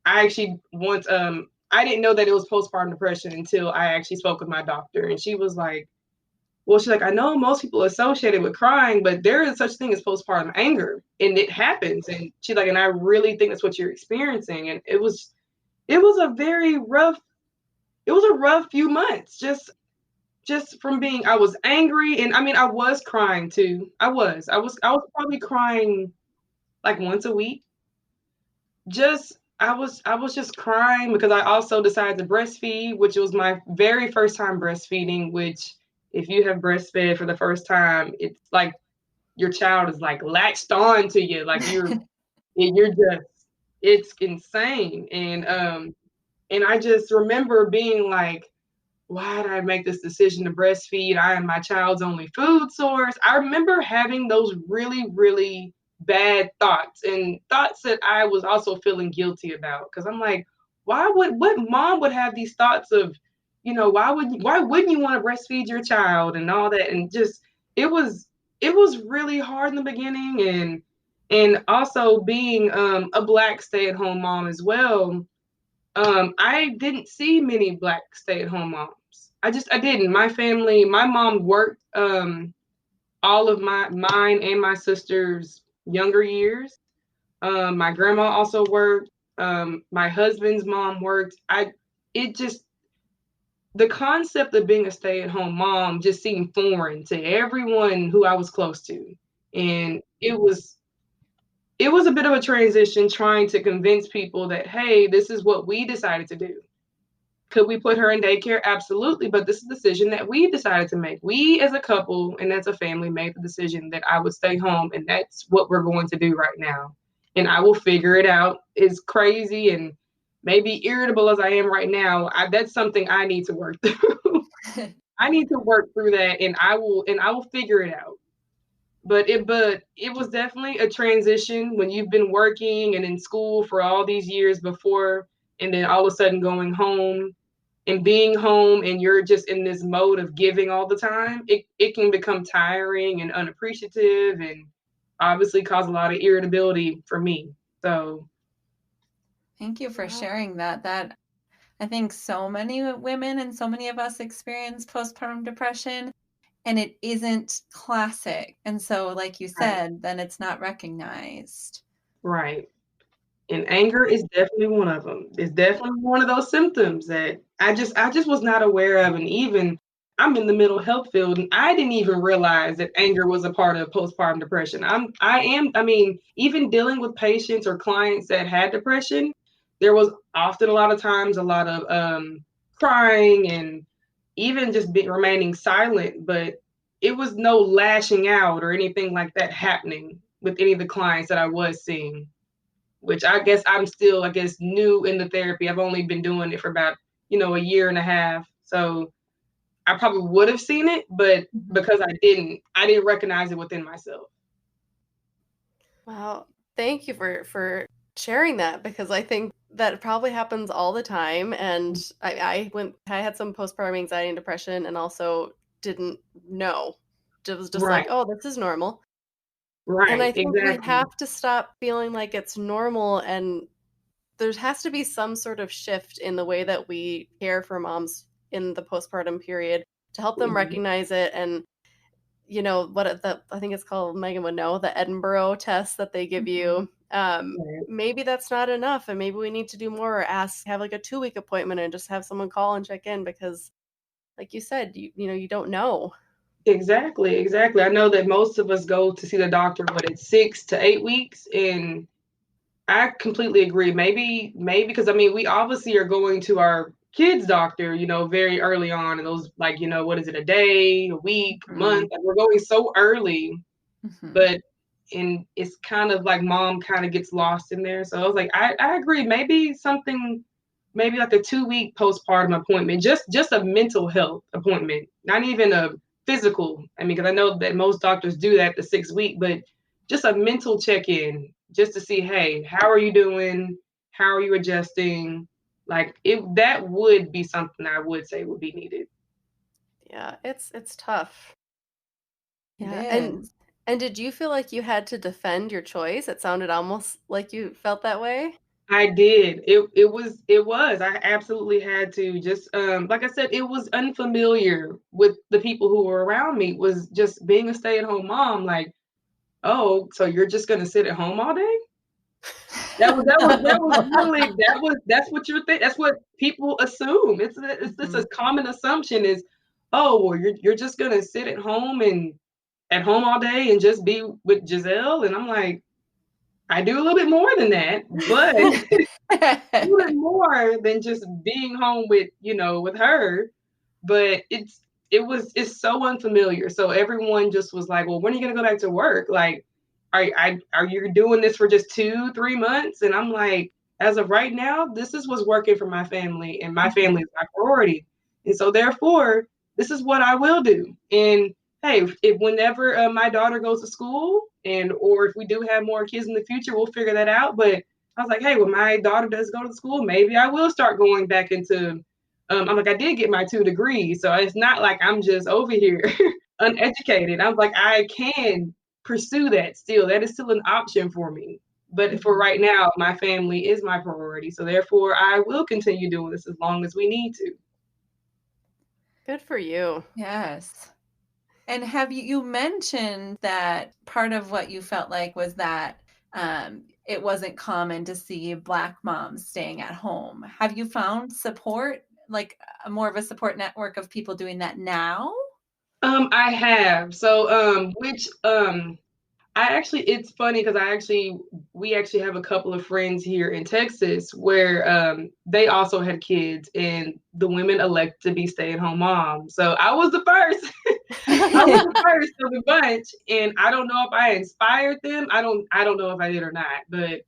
I actually once I didn't know that it was postpartum depression until I actually spoke with my doctor. And she was like, well, she's like, I know most people associate it with crying, but there is such thing as postpartum anger and it happens. And she's like, and I really think that's what you're experiencing. And it was a very rough it was a rough few months just from being I was angry and I mean I was crying too. I was probably crying like once a week. Just I was just crying because I also decided to breastfeed, which was my very first time breastfeeding, which if you have breastfed for the first time, it's like your child is like latched on to you. Like you're just it's insane. And I just remember being like, why did I make this decision to breastfeed? I am my child's only food source. I remember having those really, really bad thoughts and thoughts that I was also feeling guilty about. Because I'm like, what mom would have these thoughts of, why wouldn't you want to breastfeed your child and all that? And just it was it was really hard in the beginning and also being a Black stay-at-home mom as well. I didn't see many Black stay-at-home moms. I didn't. My family, my mom worked all of mine and my sister's younger years. My grandma also worked. My husband's mom worked. It just the concept of being a stay-at-home mom just seemed foreign to everyone who I was close to, and it was a bit of a transition trying to convince people that hey, this is what we decided to do. Could we put her in daycare? Absolutely. But this is a decision that we decided to make. We as a couple and as a family made the decision that I would stay home and that's what we're going to do right now. And I will figure it out. It's crazy. And maybe irritable as I am right now, that's something I need to work through. I need to work through that, and I will figure it out. But it was definitely a transition when you've been working and in school for all these years before, and then all of a sudden going home and being home, and you're just in this mode of giving all the time. It can become tiring and unappreciative, and obviously cause a lot of irritability for me. So Thank you for Wow. sharing that. That I think so many women and so many of us experience postpartum depression, and it isn't classic. And so, like you right, said, then it's not recognized. right. And anger is definitely one of them. It's definitely one of those symptoms that I just was not aware of. And even I'm in the mental health field, and I didn't even realize that anger was a part of postpartum depression. I mean, even dealing with patients or clients that had depression, there was often a lot of times a lot of crying and even just remaining silent, but it was no lashing out or anything like that happening with any of the clients that I was seeing, which I guess I'm still, new in the therapy. I've only been doing it for about, a year and a half. So I probably would have seen it, but because I didn't recognize it within myself. Wow. Thank you for sharing that, because I think that probably happens all the time. And I had some postpartum anxiety and depression, and also didn't know. It was just like, Right, oh, this is normal. And I right, think we exactly. have to stop feeling like it's normal, and there has to be some sort of shift in the way that we care for moms in the postpartum period to help them Mhm. recognize it. And I think it's called, Megan would know, the Edinburgh test that they give Mhm. you. Right. Maybe that's not enough, and maybe we need to do more, or have like a 2-week appointment and just have someone call and check in, because like you said, you don't know. Exactly, exactly. I know that most of us go to see the doctor, what, it's 6 to 8 weeks, and I completely agree. Maybe because I mean, we obviously are going to our kids' doctor, very early on, and those, like, what is it, a day, a week, a month? Mhm. Like, we're going so early, Mhm. but it's kind of like mom kind of gets lost in there. So I was like, I agree. Maybe like a 2-week postpartum appointment, just a mental health appointment, not even a physical. I mean, because I know that most doctors do that the 6 week, but just a mental check in, just to see, hey, how are you doing? How are you adjusting? Like, that would be something I would say would be needed. Yeah, it's tough. It Yeah, is. and did you feel like you had to defend your choice? It sounded almost like you felt that way. I did. It was. I absolutely had to, just like I said, it was unfamiliar with the people who were around me, was just being a stay-at-home mom, like, oh, so you're just gonna sit at home all day? That was really, that's what you're think that's what people assume. It's a Mhm. common assumption is, oh, well, you're just gonna sit at home all day and just be with Giselle. And I'm like, I do a little bit more than that, but even more than just being home with her. But it's so unfamiliar. So everyone just was like, well, when are you gonna go back to work? Like, are you doing this for just 2-3 months? And I'm like, as of right now, this is what's working for my family, and my family Mhm. is my priority. And so therefore, this is what I will do. And hey, if whenever my daughter goes to school, or if we do have more kids in the future, we'll figure that out. But I was like, hey, when my daughter does go to school, maybe I will start going back into. I'm like, I did get my 2 degrees, so it's not like I'm just over here uneducated. I'm like, I can pursue that still. That is still an option for me. But for Mhm. right now, my family is my priority. So therefore, I will continue doing this as long as we need to. Good for you. Yes. And you mentioned that part of what you felt like was that it wasn't common to see Black moms staying at home. Have you found support, like more of a support network of people doing that now? I have. So, which I actually, it's funny because we actually have a couple of friends here in Texas where they also had kids, and the women elect to be stay-at-home moms. So I was the first. I was the first of the bunch, and I don't know if I inspired them. I don't know if I did or not, but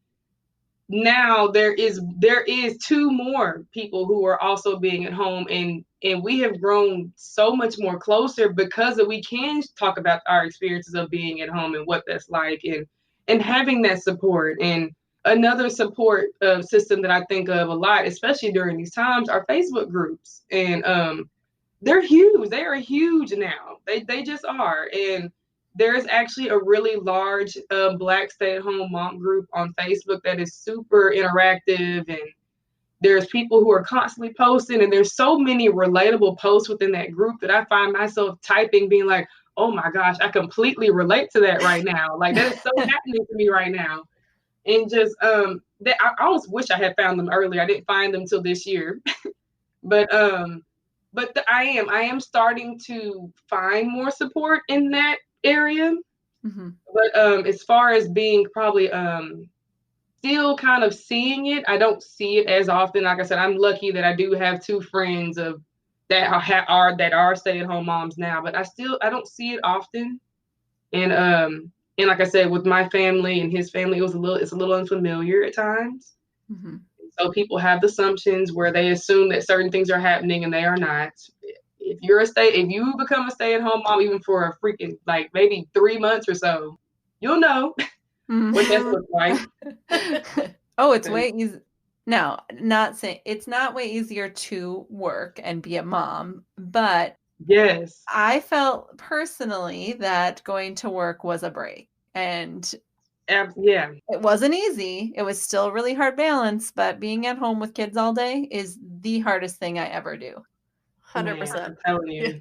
now there is two more people who are also being at home, and we have grown so much more closer because we can talk about our experiences of being at home and what that's like, and having that support. And another support system that I think of a lot, especially during these times, are Facebook groups. And they're huge. They are huge now. They just are. And there's actually a really large Black stay-at-home mom group on Facebook that is super interactive, and there's people who are constantly posting, and there's so many relatable posts within that group that I find myself typing, being like, oh my gosh, I completely relate to that right now. Like, that is so happening to me right now. And just that I almost wish I had found them earlier. I didn't find them till this year. But I am starting to find more support in that area. Mm-hmm. But as far as being probably still kind of seeing it, I don't see it as often. Like I said, I'm lucky that I do have two friends that are stay-at-home moms now, but I don't see it often. And like I said, with my family and his family, it's a little unfamiliar at times. Mm-hmm. So people have assumptions where they assume that certain things are happening and they are not. If you become a stay-at-home mom, even for a freaking like maybe 3 months or so, you'll know what that looks like. Oh, it's way easy. No, not saying it's not way easier to work and be a mom, but yes, I felt personally that going to work was a break. And yeah, it wasn't easy. It was still a really hard balance, but being at home with kids all day is the hardest thing I ever do. 100%. I'm telling you.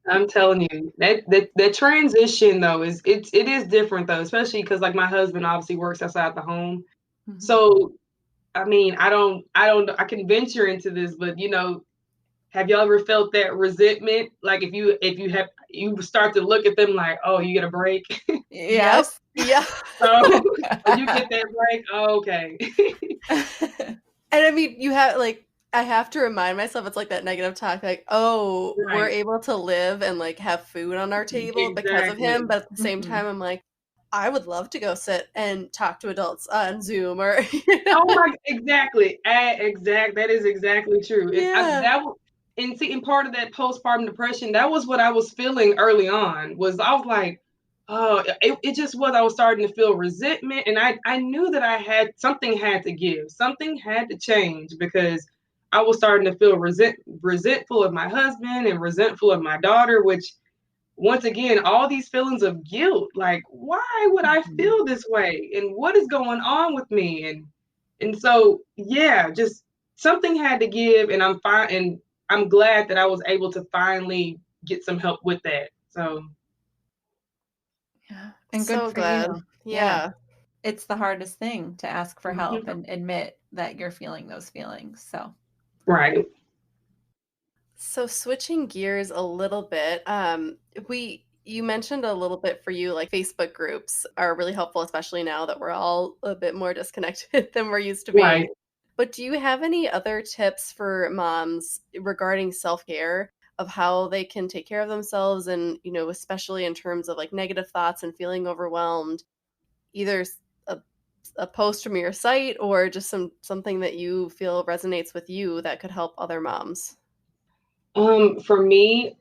I'm telling you that transition though it is different though, especially because like my husband obviously works outside the home. Mm-hmm. So I mean, I can venture into this, but have y'all ever felt that resentment? Like if you start to look at them like, oh, you get a break. Yes. Yeah. So you get that break. Oh, okay. And I mean, you have like, I have to remind myself, it's like that negative talk, like, oh, Right. we're able to live and like have food on our table because of him. But at the same time, I'm like, I would love to go sit and talk to adults on Zoom or. Oh my, exactly. That is exactly true. Yeah. And part of that postpartum depression, that was what I was feeling early on. I was like, oh, it just was. I was starting to feel resentment, and I knew that something had to give, something had to change, because I was starting to feel resentful of my husband and resentful of my daughter, which once again, all these feelings of guilt, like, why would I feel this way? And what is going on with me? And so, yeah, just something had to give, and I'm fine. And I'm glad that I was able to finally get some help with that. So, yeah, and good So for glad. you. Yeah. It's the hardest thing to ask for help and admit that you're feeling those feelings. So, right. So switching gears a little bit, you mentioned a little bit for you, like Facebook groups are really helpful, especially now that we're all a bit more disconnected than we're used to being. Right. But do you have any other tips for moms regarding self-care of how they can take care of themselves, and especially in terms of like negative thoughts and feeling overwhelmed, either a post from your site or just something that you feel resonates with you that could help other moms? For me,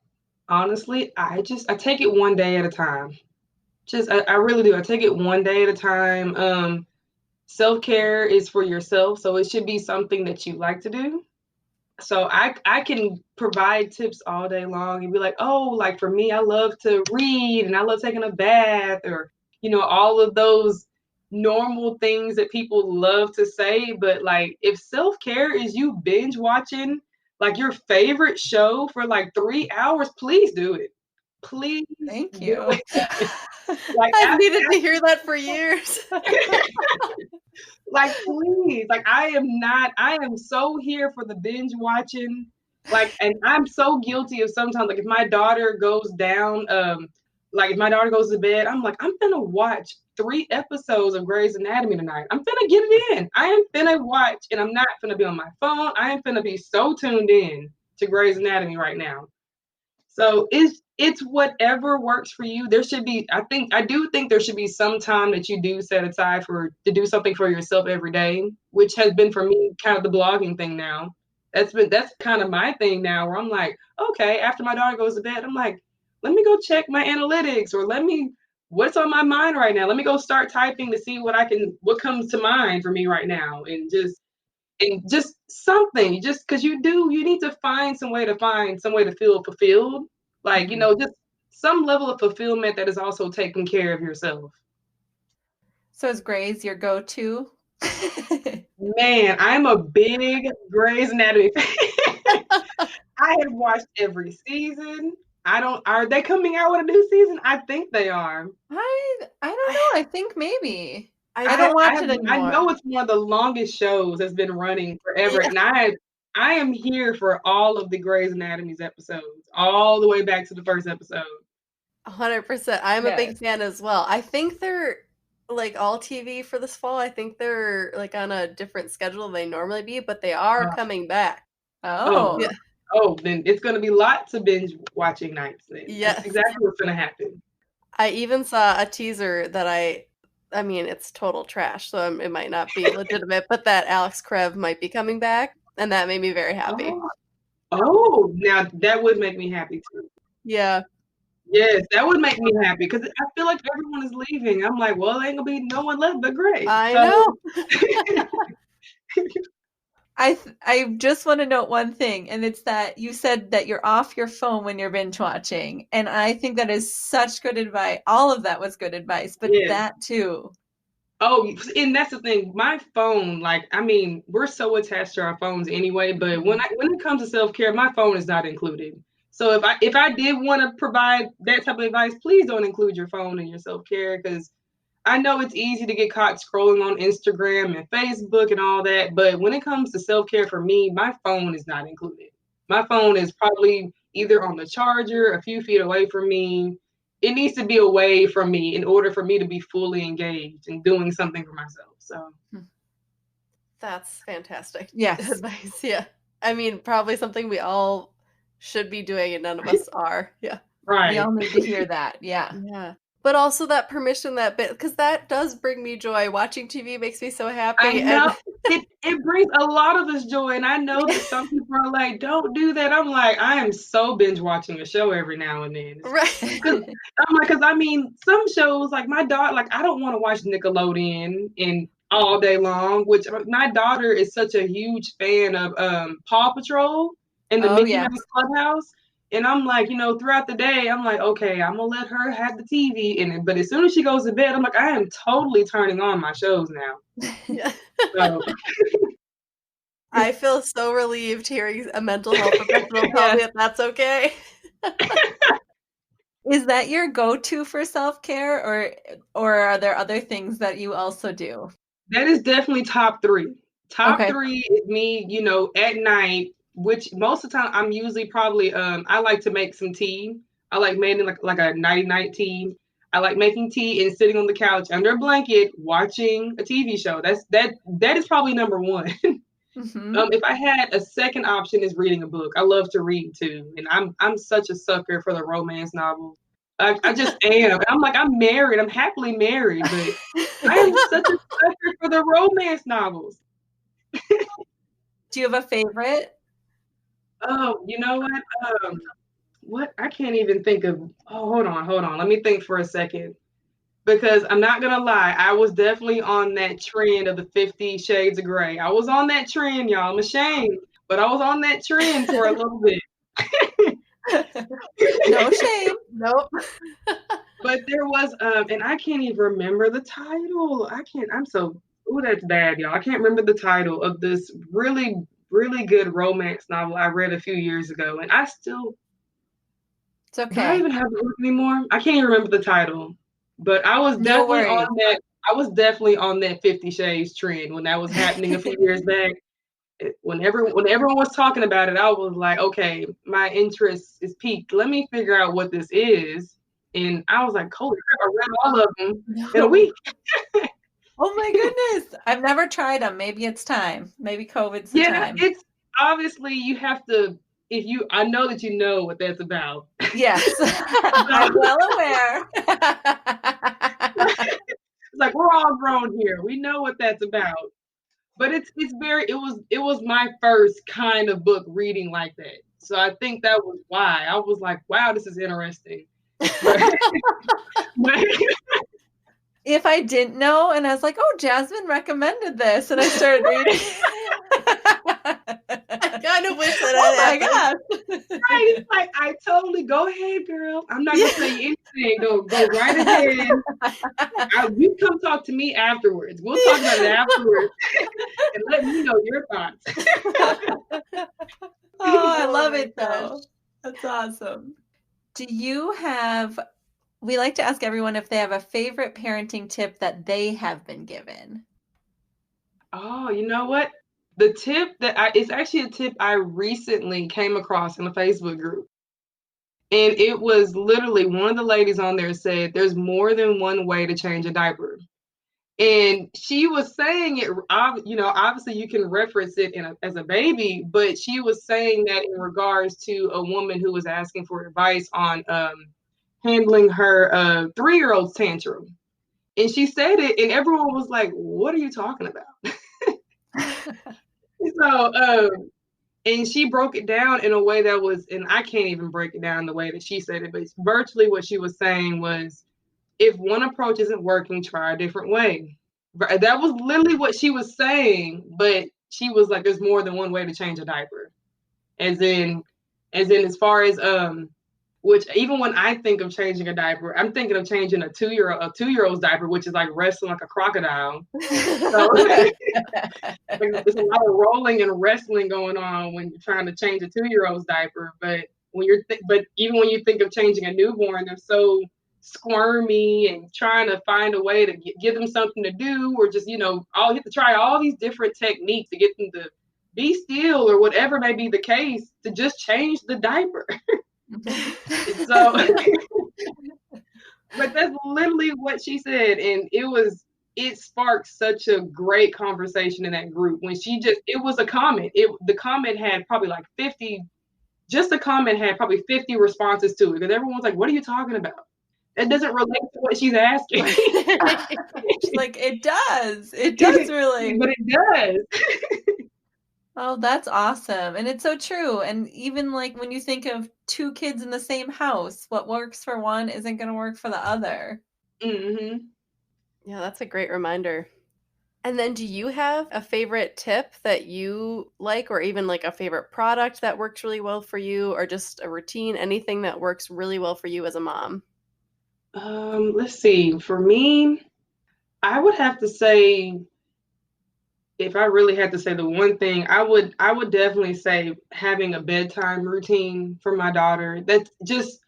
honestly, I take it one day at a time. I really do. I take it one day at a time. Self-care is for yourself, so it should be something that you like to do. So I can provide tips all day long and be like, oh, like for me, I love to read and I love taking a bath, or all of those normal things that people love to say. But like, if self-care is you binge watching like your favorite show for like 3 hours, please do it. Please thank do you. it. Like, I've needed to hear that for years. like, please, like, I am so here for the binge watching. Like, and I'm so guilty of sometimes, like, if my daughter goes down, like if my daughter goes to bed, I'm like, I'm gonna watch 3 episodes of Grey's Anatomy tonight. I'm gonna get it in. I am gonna watch, and I'm not gonna be on my phone. I am gonna be so tuned in to Grey's Anatomy right now. So it's whatever works for you. There should be, I do think there should be some time that you do set aside to do something for yourself every day, which has been for me kind of the blogging thing now. That's kind of my thing now, where I'm like, okay, after my daughter goes to bed, I'm like, let me go check my analytics, or what's on my mind right now. Let me go start typing to see what comes to mind for me right now, and just something, just because you need to find some way to feel fulfilled, like, just some level of fulfillment that is also taking care of yourself. So is Grey's your go-to? Man, I'm a big Grey's Anatomy fan. I have watched every season. Are they coming out with a new season? I think they are. I don't know. I think maybe. I don't watch it anymore. I know it's one of the longest shows that's been running forever. Yeah. And I am here for all of the Grey's Anatomy's episodes, all the way back to the first episode. 100%. I'm a big fan as well. I think they're like all TV for this fall. I think they're like on a different schedule than they normally be, but they are coming back. Oh. Yeah. Oh, then it's going to be lots of binge watching nights then. Yeah. That's exactly what's going to happen. I even saw a teaser that I mean, it's total trash, so it might not be legitimate, but that Alex Krev might be coming back, and that made me very happy. Oh, now that would make me happy too. Yeah. Yes, that would make me happy, because I feel like everyone is leaving. I'm like, well, there ain't gonna be no one left but Grey. I know. I just want to note one thing, and it's that you said that you're off your phone when you're binge watching, and I think that is such good advice. All of that was good advice, but that too. Oh, and that's the thing. My phone, we're so attached to our phones anyway, but when it comes to self-care, my phone is not included. So if I did want to provide that type of advice, please don't include your phone in your self-care, because I know it's easy to get caught scrolling on Instagram and Facebook and all that, but when it comes to self-care for me, my phone is not included. My phone is probably either on the charger, a few feet away from me. It needs to be away from me in order for me to be fully engaged in doing something for myself. So that's fantastic. Yes. Advice. Yeah. I mean, probably something we all should be doing and none of us are. Yeah. Right. We all need to hear that. Yeah. Yeah. But also that permission, that bit, because that does bring me joy. Watching TV makes me so happy. I know. It brings a lot of us joy. And I know that some people are like, don't do that. I'm like, I am so binge watching a show every now and then. Right. Because I mean, some shows, like my daughter, like I don't want to watch Nickelodeon all day long, which my daughter is such a huge fan of Paw Patrol and the Mickey Mouse Clubhouse. And I'm like, throughout the day, I'm like, okay, I'm going to let her have the TV in it. But as soon as she goes to bed, I'm like, I am totally turning on my shows now. Yeah. So. I feel so relieved hearing a mental health professional tell me that that's okay. Is that your go-to for self-care, or are there other things that you also do? That is definitely top 3. Top 3 is me, at night, which most of the time I'm usually probably I like to make some tea. I like making like a nighty-night tea. I like making tea and sitting on the couch under a blanket watching a TV show. That is probably number 1. Mm-hmm. If I had a second option, is reading a book. I love to read too, and I'm such a sucker for the romance novel. I just am. And I'm like, I'm married. I'm happily married, but I am such a sucker for the romance novels. Do you have a favorite? Oh, you know what? What? I can't even think of. Oh, hold on. Let me think for a second. Because I'm not going to lie, I was definitely on that trend of the 50 Shades of Grey. I was on that trend, y'all. I'm ashamed. But I was on that trend for a little bit. No shame. Nope. But there was, and I can't even remember the title. That's bad, y'all. I can't remember the title of this really, really good romance novel I read a few years ago. And it's okay. Do I even have the book anymore? I can't even remember the title. But I was definitely on that. I was definitely on that 50 Shades trend when that was happening a few years back. When everyone was talking about it, I was like, okay, my interest is peaked. Let me figure out what this is. And I was like, holy crap, I read all of them in a week. Oh my goodness. I've never tried them. Maybe it's time. Maybe COVID's the time. It's obviously you have to I know that you know what that's about. Yes, I'm well aware. It's like, we're all grown here. We know what that's about. But it was my first kind of book reading like that. So I think that was why. I was like, wow, this is interesting. But, if I didn't know and I was like, oh, Jasmyn recommended this, and I started reading. I kind of wish that Oh I my gosh. right, it's like, I totally go ahead, girl. I'm not gonna say anything. Go right ahead. You come talk to me afterwards. We'll talk about it afterwards and let me know your thoughts. Oh, I love my it though. That's awesome. Do you have, we like to ask everyone if they have a favorite parenting tip that they have been given. Oh, you know what? The tip it's actually a tip I recently came across in a Facebook group. And it was literally one of the ladies on there said, there's more than one way to change a diaper. And she was saying it, obviously you can reference it as a baby, but she was saying that in regards to a woman who was asking for advice on handling her 3-year-old's tantrum. And she said it, and everyone was like, what are you talking about? So, and she broke it down in a way that was, and I can't even break it down the way that she said it, but virtually what she was saying was, if one approach isn't working, try a different way. That was literally what she was saying, but she was like, there's more than one way to change a diaper. As far as which even when I think of changing a diaper, I'm thinking of changing a 2-year-old's diaper, which is like wrestling like a crocodile. So there's a lot of rolling and wrestling going on when you're trying to change a 2-year-old's diaper. But but even when you think of changing a newborn, they're so squirmy and trying to find a way to give them something to do, or just, you have to try all these different techniques to get them to be still or whatever may be the case to just change the diaper. So, but that's literally what she said. And it sparked such a great conversation in that group when it was a comment. The comment had probably like 50, just the comment had probably 50 responses to it. Because everyone's like, what are you talking about? It doesn't relate to what she's asking. Like, it does. It does really. But it does. Oh, that's awesome. And it's so true. And even like when you think of 2 kids in the same house, what works for one isn't going to work for the other. Mm-hmm. Yeah, that's a great reminder. And then do you have a favorite tip that you like, or even like a favorite product that works really well for you, or just a routine, anything that works really well for you as a mom? Let's see. For me, I would have to say, if I really had to say the one thing, I would definitely say having a bedtime routine for my daughter. That just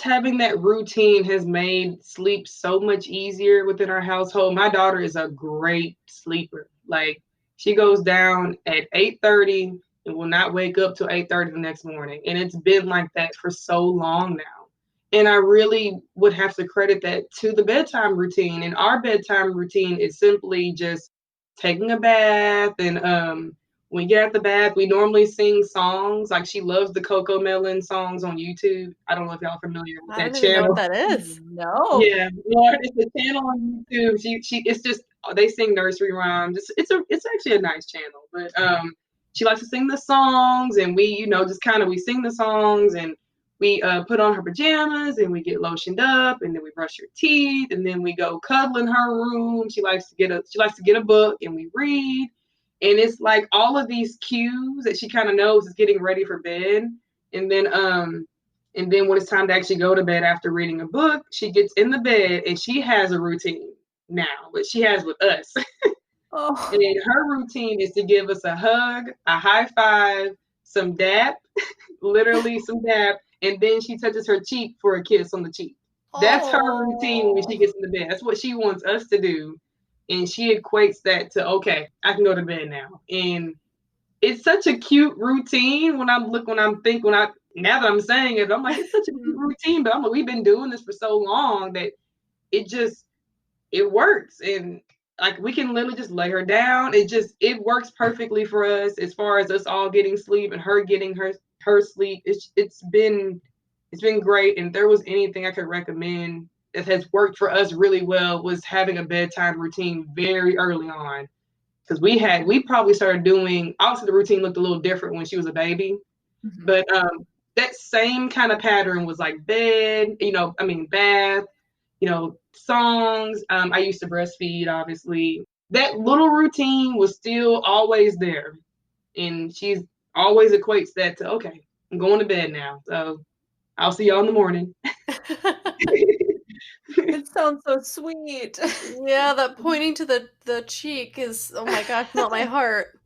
having that routine has made sleep so much easier within our household. My daughter is a great sleeper. Like, she goes down at 8:30 and will not wake up till 8:30 the next morning. And it's been like that for so long now. And I really would have to credit that to the bedtime routine. And our bedtime routine is simply just taking a bath. And when we get out the bath, we normally sing songs. Like, she loves the Coco Melon songs on YouTube. I don't know if y'all are familiar with I that don't even know channel. what that is. No. Yeah, it's a channel on YouTube. It's just, they sing nursery rhymes. It's actually a nice channel. But she likes to sing the songs, and we, just kind of, we sing the songs, and we put on her pajamas, and we get lotioned up, and then we brush her teeth, and then we go cuddle in her room. She likes to get a book, and we read. And it's like all of these cues that she kind of knows is getting ready for bed. And then when it's time to actually go to bed after reading a book, she gets in the bed and she has a routine now, but she has with us. Oh. And her routine is to give us a hug, a high five, some dap, literally some dap, and then she touches her cheek for a kiss on the cheek. That's her routine when she gets in the bed. That's what she wants us to do. And she equates that to, okay, I can go to bed now. And it's such a cute routine now that I'm saying it, I'm like, it's such a cute routine, but I'm like, we've been doing this for so long that it works. And like, we can literally just lay her down. It works perfectly for us as far as us all getting sleep and her getting her her sleep. It's been great. And if there was anything I could recommend that has worked for us really well, was having a bedtime routine very early on. Because we probably started doing, obviously the routine looked a little different when she was a baby, but that same kind of pattern was like bed, bath, songs. I used to breastfeed, obviously. That little routine was still always there. And she's always equates that to, okay, I'm going to bed now. So I'll see y'all in the morning. It sounds so sweet. Yeah, that pointing to the cheek is, oh my gosh, not my heart.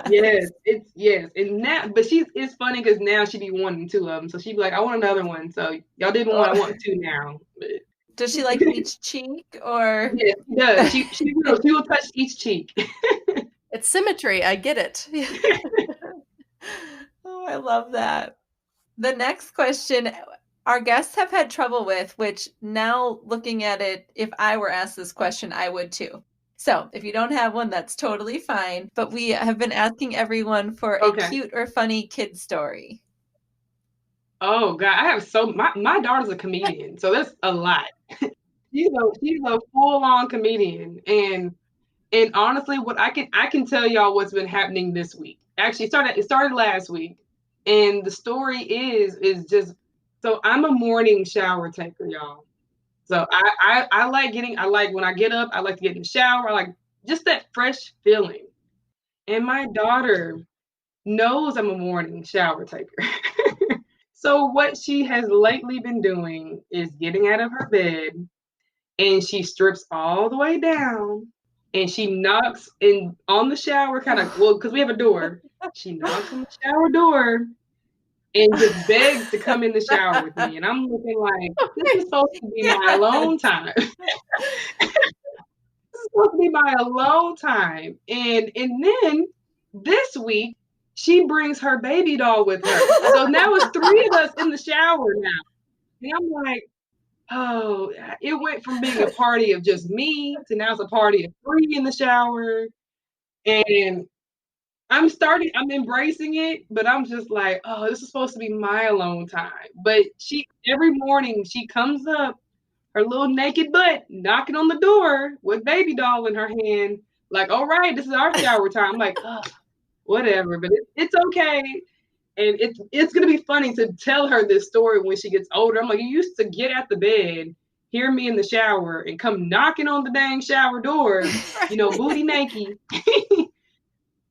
Yes, yes. And now, but it's funny because now she be wanting two of them. So she'd be like, I want another one. So y'all didn't want, I want two now. But does she like each cheek, or? Yes, she does. She will touch each cheek. It's symmetry. I get it. Oh, I love that. The next question our guests have had trouble with, which now looking at it, if I were asked this question, I would too. So if you don't have one, that's totally fine. But we have been asking everyone for a cute or funny kid story. Oh God, I have my daughter's a comedian, so that's a lot. She's a full-on comedian. And honestly, what I can tell y'all what's been happening this week. Actually, it started last week. And the story is just, so I'm a morning shower taker, y'all. So I like when I get up, I like to get in the shower. I like just that fresh feeling. And my daughter knows I'm a morning shower taker. So what she has lately been doing is getting out of her bed, and she strips all the way down, and she knocks in on the shower because we have a door. She knocks on the shower door and just begs to come in the shower with me. And I'm looking like, this is supposed to be my alone time. This is supposed to be my alone time. And then this week, she brings her baby doll with her. So now it's 3 of us in the shower now. And I'm like, oh, it went from being a party of just me to now it's a party of 3 in the shower. And I'm embracing it, but I'm just like, oh, this is supposed to be my alone time. But every morning she comes up, her little naked butt, knocking on the door with baby doll in her hand, like, all right, this is our shower time. I'm like, oh, whatever, but it's okay. And it's gonna be funny to tell her this story when she gets older. I'm like, you used to get out the bed, hear me in the shower, and come knocking on the dang shower door, booty naked.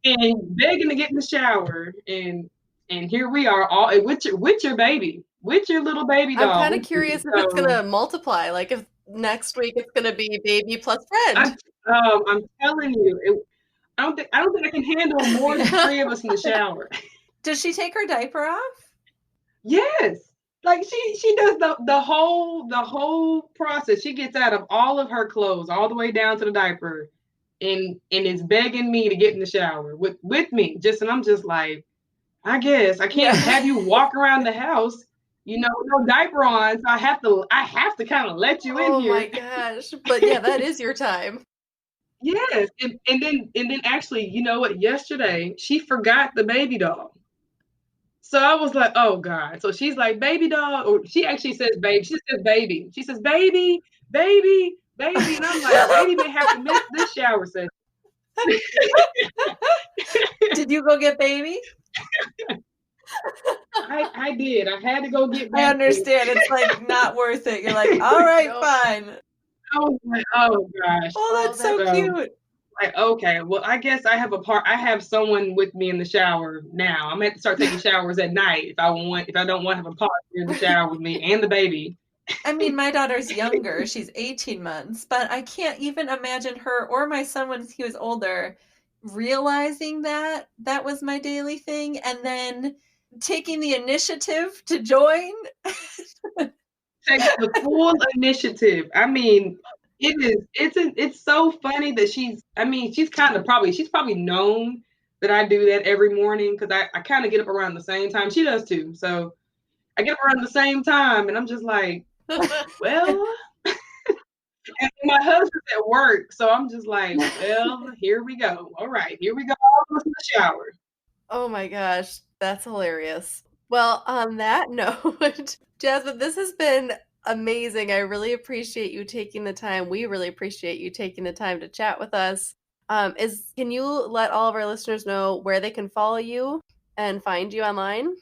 And begging to get in the shower, and here we are all with your baby, with your little baby doll. I'm kind of curious if it's gonna multiply. Like if next week it's gonna be baby plus friend. I'm telling you, I don't think I can handle more than 3 of us in the shower. Does she take her diaper off? Yes, like she does the whole process. She gets out of all of her clothes all the way down to the diaper. And is begging me to get in the shower with me. And I'm just like, I guess I can't have you walk around the house, no diaper on. So I have to kind of let you in here. Oh my gosh. But yeah, that is your time. Yes. And then actually, you know what? Yesterday she forgot the baby doll. So I was like, oh God. So she's like, baby doll, or she actually says baby. She says baby. She says baby, baby. Baby, and I'm like, baby may have to miss this shower session. Did you go get baby? I did. I had to go get baby. I understand. It's like not worth it. You're like, all right, fine. I was like, oh gosh. Oh, that's so cute. Like, okay, well, I guess I have someone with me in the shower now. I'm gonna have to start taking showers at night if I don't want to have a partner in the shower with me and the baby. I mean, my daughter's younger. She's 18 months, but I can't even imagine her or my son when he was older realizing that was my daily thing and then taking the initiative to join. Take the full initiative. I mean, it's so funny that she's probably known that I do that every morning because I kind of get up around the same time. She does too. So I get up around the same time and I'm just like, well, and my husband's at work, so I'm just like, well, here we go. All right, here we go. All in the shower. Oh my gosh, that's hilarious. Well, on that note, Jasmine, this has been amazing. I really appreciate you taking the time. We really appreciate you taking the time to chat with us. Can you let all of our listeners know where they can follow you and find you online?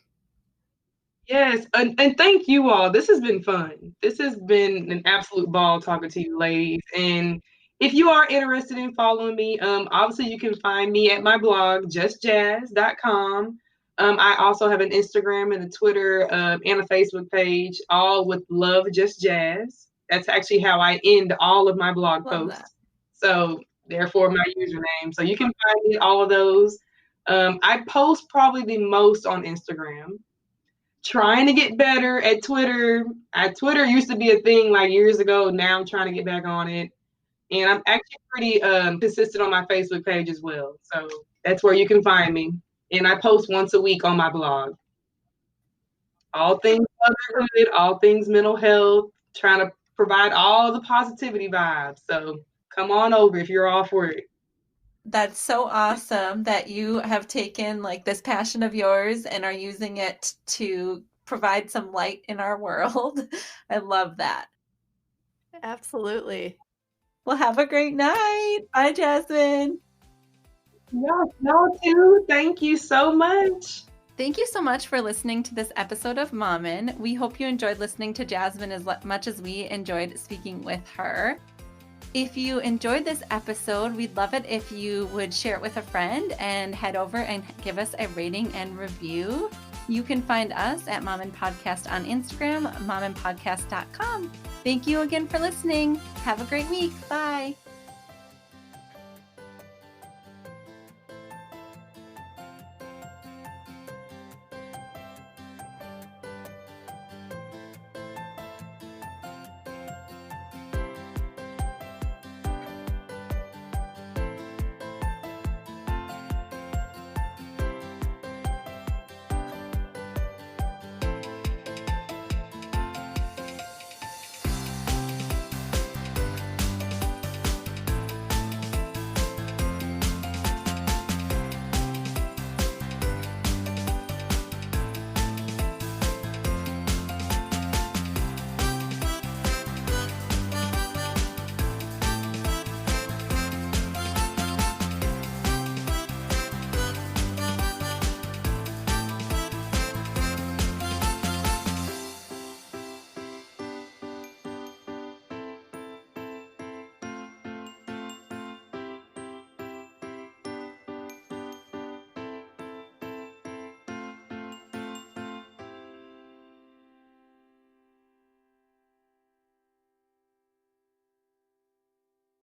Yes, and thank you all. This has been fun. This has been an absolute ball talking to you ladies. And if you are interested in following me, obviously you can find me at my blog, justjazz.com. I also have an Instagram and a Twitter and a Facebook page, all with Love Just Jazz. That's actually how I end all of my blog Love posts. that. So therefore my username. So you can find me all of those. I post probably the most on Instagram. Trying to get better at Twitter. Twitter used to be a thing like years ago. Now I'm trying to get back on it. And I'm actually pretty consistent on my Facebook page as well. So that's where you can find me. And I post once a week on my blog. All things motherhood, all things mental health, trying to provide all the positivity vibes. So come on over if you're all for it. That's so awesome that you have taken like this passion of yours and are using it to provide some light in our world. I love that. Absolutely. Well, have a great night. Bye, Jasmine. Y'all too. Thank you so much. Thank you so much for listening to this episode of Mommin. We hope you enjoyed listening to Jasmine as much as we enjoyed speaking with her. If you enjoyed this episode, we'd love it if you would share it with a friend and head over and give us a rating and review. You can find us at Mommin Podcast on Instagram, momminpodcast.com. Thank you again for listening. Have a great week. Bye.